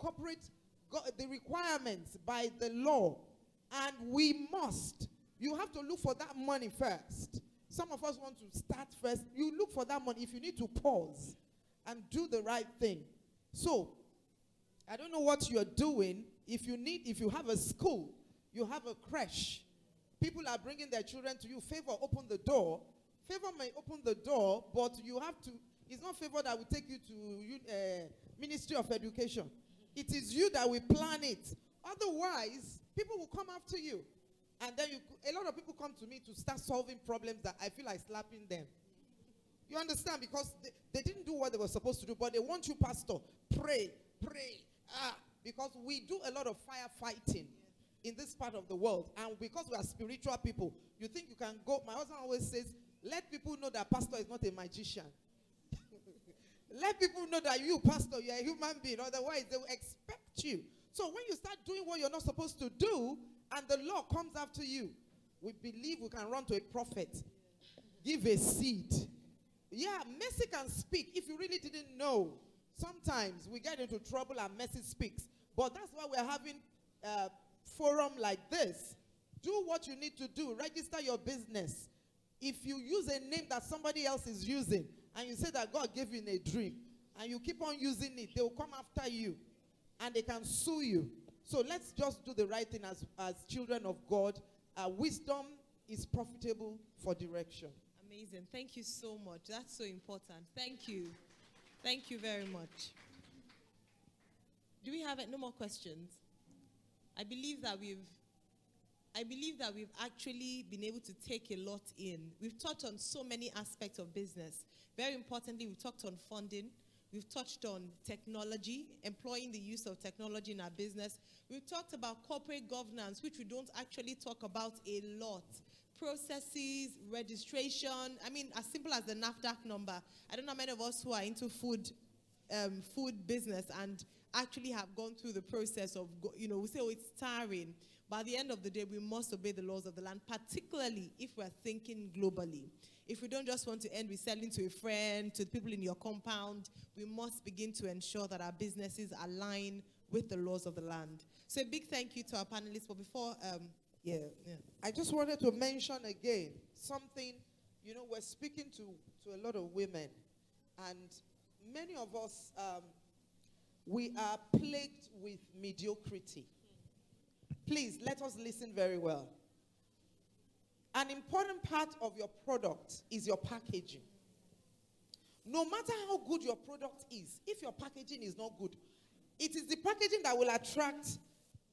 the requirements by the law. And you have to look for that money first. Some of us want to start first. You look for that money if you need to pause and do the right thing. So, I don't know what you're doing. If you have a school, you have a creche, people are bringing their children to you. Favor, open the door. Favor may open the door, but you have to, it's not Favor that will take you to Ministry of Education. It is you that will plan it. Otherwise, people will come after you. And then a lot of people come to me to start solving problems that I feel like slapping them. You understand? Because they didn't do what they were supposed to do, but they want you, pastor, pray. Because we do a lot of firefighting in this part of the world. And because we are spiritual people, you think you can go. My husband always says, let people know that pastor is not a magician. Let people know that you, pastor, you're a human being. Otherwise, they will expect you. So when you start doing what you're not supposed to do, and the law comes after you, we believe we can run to a prophet. Give a seed. Yeah, mercy can speak if you really didn't know. Sometimes we get into trouble and mercy speaks. But that's why we're having a forum like this. Do what you need to do. Register your business. If you use a name that somebody else is using, and you say that God gave you in a dream, and you keep on using it, they will come after you, and they can sue you. So let's just do the right thing as children of God wisdom is profitable for direction. Amazing. Thank you so much. That's so important. Thank you. Thank you very much. Do we have no more questions? I believe that we've actually been able to take a lot in. We've touched on so many aspects of business. Very importantly, we've talked on funding. We've touched on technology, employing the use of technology in our business. We've talked about corporate governance, which we don't actually talk about a lot. Processes, registration. I mean, as simple as the NAFDAC number. I don't know how many of us who are into food business and actually have gone through the process of, we say, oh, it's tiring. But at the end of the day, we must obey the laws of the land, particularly if we're thinking globally. If we don't just want to end with selling to a friend, to the people in your compound, we must begin to ensure that our businesses align with the laws of the land. So a big thank you to our panelists. But before, I just wanted to mention again something, we're speaking to a lot of women, and many of us, we are plagued with mediocrity. Please, let us listen very well. An important part of your product is your packaging. No matter how good your product is, if your packaging is not good, it is the packaging that will attract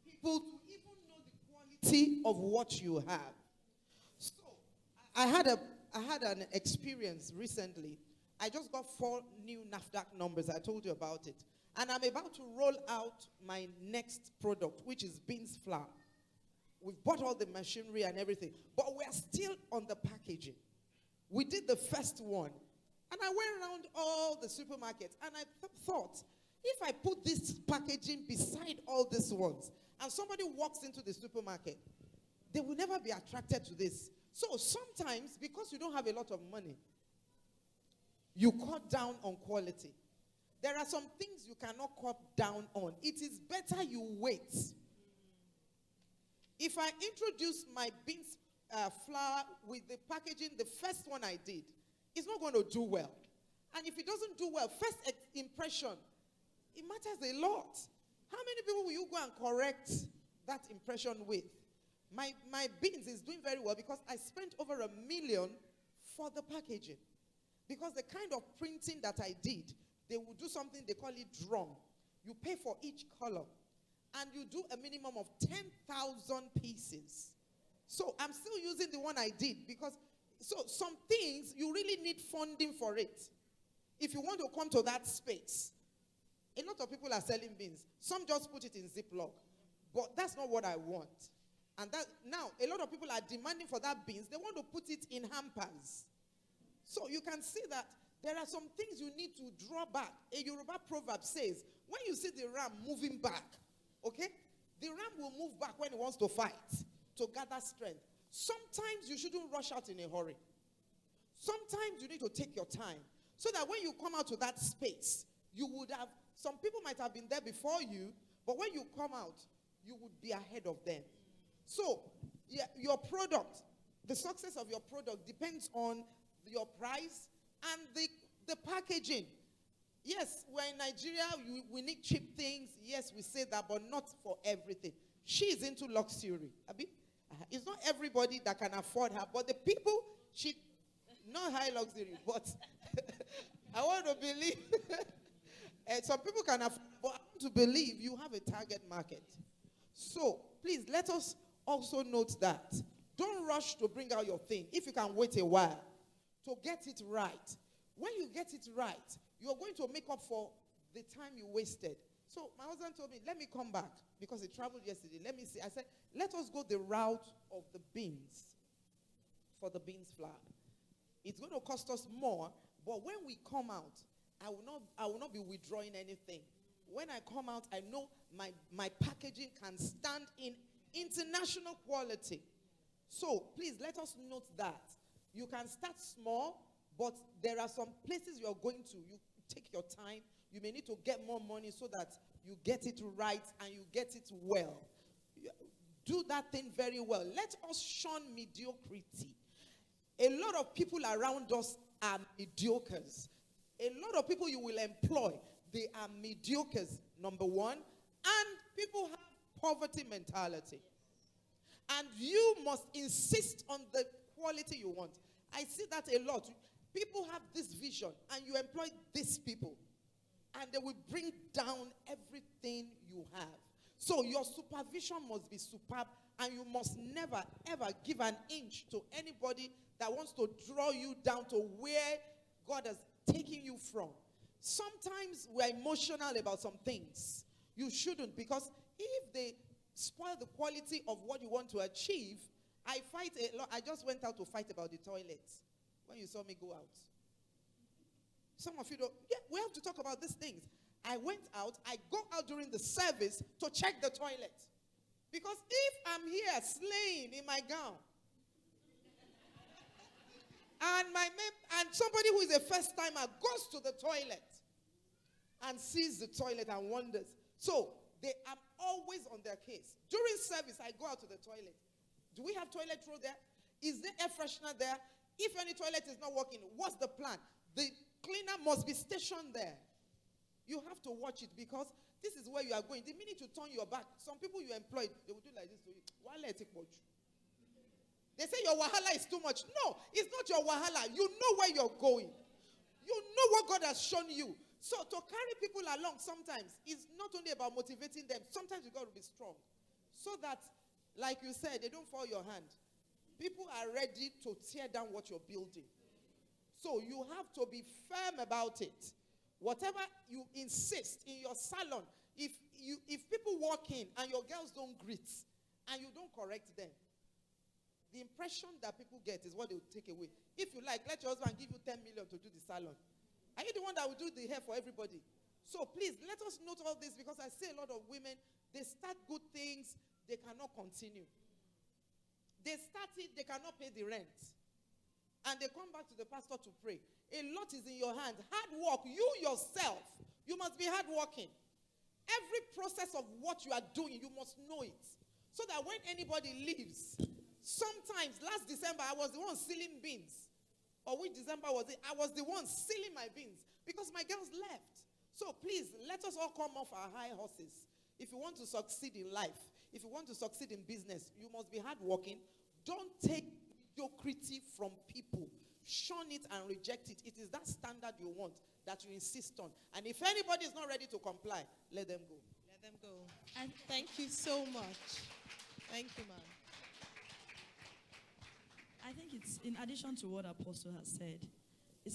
people to even know the quality of what you have. So, I had an experience recently. I just got 4 new NAFDAC numbers. I told you about it. And I'm about to roll out my next product, which is beans flour. We've bought all the machinery and everything, but we're still on the packaging. We did the first one, and I went around all the supermarkets, and I thought, if I put this packaging beside all these ones, and somebody walks into the supermarket, they will never be attracted to this. So sometimes, because you don't have a lot of money, you cut down on quality. There are some things you cannot cut down on. It is better you wait. If I introduce my beans flour with the packaging, the first one I did, it's not going to do well. And if it doesn't do well, first impression, it matters a lot. How many people will you go and correct that impression with? My beans is doing very well because I spent over $1 million for the packaging. Because the kind of printing that I did, they will do something, they call it drum. You pay for each color. And you do a minimum of 10,000 pieces. So I'm still using the one I did because, some things, you really need funding for it. If you want to come to that space, a lot of people are selling beans. Some just put it in Ziploc. But that's not what I want. And that now, a lot of people are demanding for that beans. They want to put it in hampers. So you can see that there are some things you need to draw back. A Yoruba proverb says, when you see the ram moving back, okay, the ram will move back when it wants to fight, to gather strength. Sometimes you shouldn't rush out in a hurry. Sometimes you need to take your time, so that when you come out to that space, you would have, some people might have been there before you, but when you come out, you would be ahead of them. So, your product, the success of your product depends on your price and the packaging. Yes, we're in Nigeria, we need cheap things. Yes, we say that, but not for everything. She is into luxury. It's not everybody that can afford her, but the people, not high luxury, but I want to believe, some people can afford, but I want to believe you have a target market. So, please, let us also note that. Don't rush to bring out your thing. If you can wait a while to get it right. When you get it right, you're going to make up for the time you wasted. So my husband told me, let me come back because he traveled yesterday. Let me see. I said, let us go the route of the beans for the beans flour. It's going to cost us more, but when we come out, I will not be withdrawing anything. When I come out, I know my packaging can stand in international quality. So please let us note that. You can start small, but there are some places you're going to. You take your time. You may need to get more money so that you get it right and you get it well. Do that thing very well. Let us shun mediocrity. A lot of people around us are mediocres. A lot of people you will employ, they are mediocres, number one. And people have poverty mentality. And you must insist on the quality you want. I see that a lot. People have this vision, and you employ these people, and they will bring down everything you have. So your supervision must be superb, and you must never, ever give an inch to anybody that wants to draw you down to where God has taken you from. Sometimes we're emotional about some things. You shouldn't, because if they spoil the quality of what you want to achieve, I fight a lot. I just went out to fight about the toilets when you saw me go out. Some of you don't. Yeah, we have to talk about these things. I went out. I go out during the service to check the toilet. Because if I'm here slaying in my gown, and somebody who is a first timer goes to the toilet and sees the toilet and wonders. So they are always on their case. During service, I go out to the toilet. Do we have toilet roll there? Is there air freshener there? If any toilet is not working, what's the plan? The cleaner must be stationed there. You have to watch it, because this is where you are going. The minute you turn your back, some people you employed, they will do like this to you. They say your wahala is too much. No, it's not your wahala. You know where you're going. You know what God has shown you. So to carry people along sometimes is not only about motivating them. Sometimes you got to be strong. So that, like you said, they don't fall your hand. People are ready to tear down what you're building. So you have to be firm about it. Whatever you insist in your salon, if people walk in and your girls don't greet and you don't correct them, the impression that people get is what they will take away. If you like, let your husband give you 10 million to do the salon. Are you the one that will do the hair for everybody? So please, let us note all this, because I see a lot of women, they start good things, they cannot continue. They start it, they cannot pay the rent. And they come back to the pastor to pray. A lot is in your hand. Hard work, you yourself, you must be hardworking. Every process of what you are doing, you must know it. So that when anybody leaves, sometimes, last December, I was the one sealing beans. Or which December was it? I was the one sealing my beans because my girls left. So please, let us all come off our high horses. If you want to succeed in life, if you want to succeed in business, you must be hardworking. Don't take mediocrity from people. Shun it and reject it. It is that standard you want that you insist on. And if anybody is not ready to comply, let them go. Let them go. And thank you so much. Thank you, ma'am. I think it's, in addition to what Apostle has said,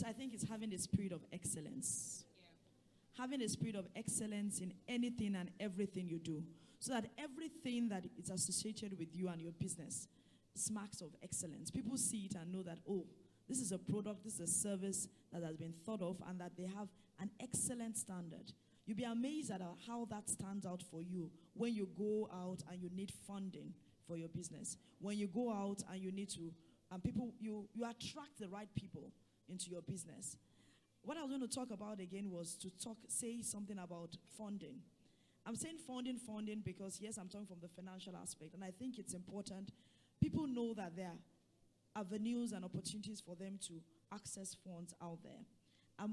I think it's having a spirit of excellence. Yeah. Having a spirit of excellence in anything and everything you do. So that everything that is associated with you and your business smacks of excellence. People see it and know that, oh, this is a product, this is a service that has been thought of, and that they have an excellent standard. You'll be amazed at how that stands out for you when you go out and you need funding for your business. When you go out and you need to, and people, you attract the right people into your business. What I was going to talk about again was to say something about funding. I'm saying funding because, yes, I'm talking from the financial aspect, and I think it's important. People know that there are avenues and opportunities for them to access funds out there.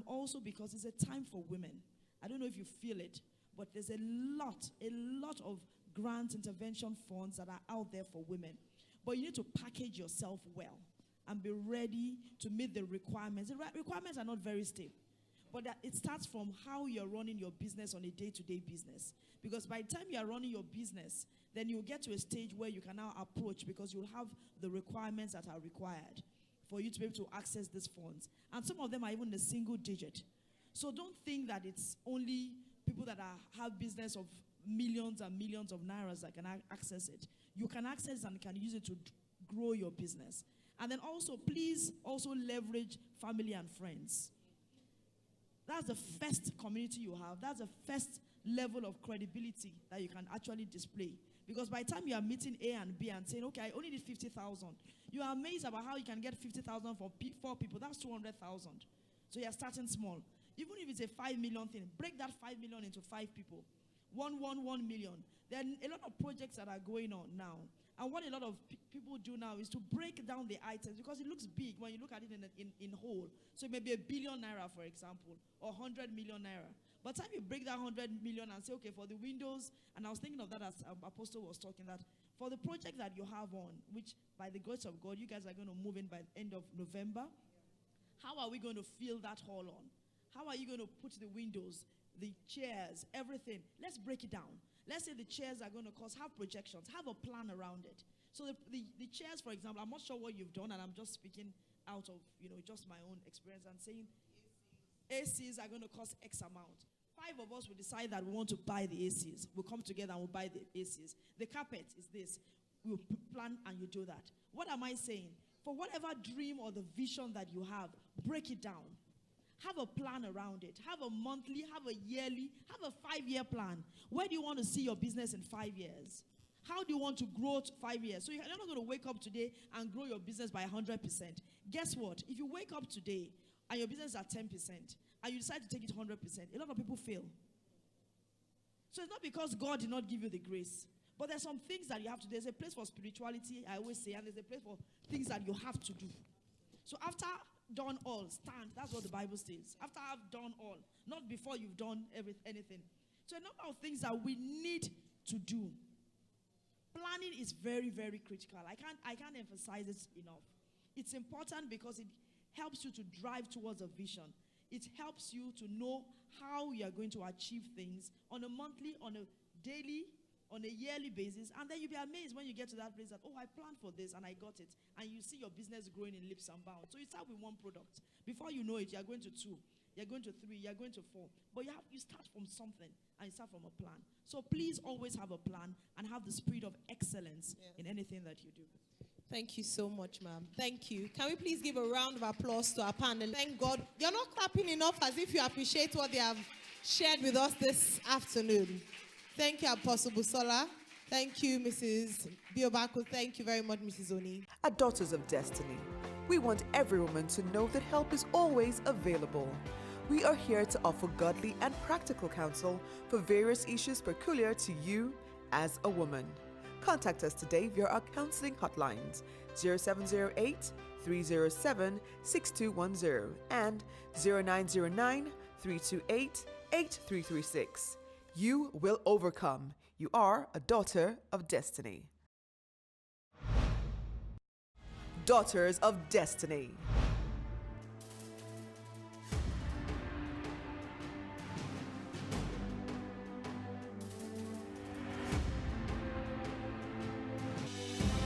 Also because it's a time for women. I don't know if you feel it, but there's a lot of grant intervention funds that are out there for women. But you need to package yourself well and be ready to meet the requirements. The requirements are not very steep, but it starts from how you're running your business on a day-to-day business. Because by the time you are running your business, then you'll get to a stage where you can now approach, because you'll have the requirements that are required for you to be able to access these funds. And some of them are even a single digit. So don't think that it's only people that have business of millions and millions of nairas that can access it. You can access and can use it to grow your business. And then also, please also leverage family and friends. That's the first community you have. That's the first level of credibility that you can actually display. Because by the time you are meeting A and B and saying, okay, I only need 50,000, you are amazed about how you can get 50,000 for 4 people. That's 200,000. So you're starting small. Even if it's a 5 million thing, break that 5 million into 5 people. 1 million. There are a lot of projects that are going on now. And what a lot of people do now is to break down the items, because it looks big when you look at it in whole. So it may be 1 billion naira, for example, or 100 million naira. By the time you break that 100 million and say, okay, for the windows, and I was thinking of that as Apostle was talking, that For the project that you have on, which by the grace of God, you guys are going to move in by the end of November, how are we going to fill that hall on? How are you going to put the windows, the chairs, everything? Let's break it down. Let's say the chairs are going to cost, have projections, have a plan around it. So the chairs, for example, I'm not sure what you've done, and I'm just speaking out of, just my own experience and saying ACs are going to cost X amount. 5 of us will decide that we want to buy the ACs. We'll come together and we'll buy the ACs. The carpet is this. We'll plan and you do that. What am I saying? For whatever dream or the vision that you have, break it down. Have a plan around it. Have a monthly, have a yearly, have a 5-year plan. Where do you want to see your business in 5 years? How do you want to grow to 5 years? So you're not going to wake up today and grow your business by 100%. Guess what? If you wake up today and your business is at 10% and you decide to take it 100%, a lot of people fail. So it's not because God did not give you the grace. But there's some things that you have to do. There's a place for spirituality, I always say, and there's a place for things that you have to do. So after done all, stand. That's what the Bible says. After I've done all, not before you've done anything. So a number of things that we need to do. Planning is very, very critical. I can't emphasize it enough. It's important because it helps you to drive towards a vision. It helps you to know how you are going to achieve things on a monthly, on a daily, on a yearly basis, and then you'll be amazed when you get to that place that, oh, I planned for this and I got it. And you see your business growing in leaps and bounds. So you start with one product. Before you know it, you're going to 2, you're going to 3, you're going to 4. But you start from something and you start from a plan. So please always have a plan and have the spirit of excellence in anything that you do. Thank you so much, ma'am. Thank you. Can we please give a round of applause to our panel? Thank God. You're not clapping enough as if you appreciate what they have shared with us this afternoon. Thank you, Apostle Busola. Thank you, Mrs. Biobaku. Thank you very much, Mrs. Oni. At Daughters of Destiny, we want every woman to know that help is always available. We are here to offer godly and practical counsel for various issues peculiar to you as a woman. Contact us today via our counseling hotlines 0708 307 6210 and 0909 328 8336. You will overcome. You are a daughter of destiny. Daughters of Destiny.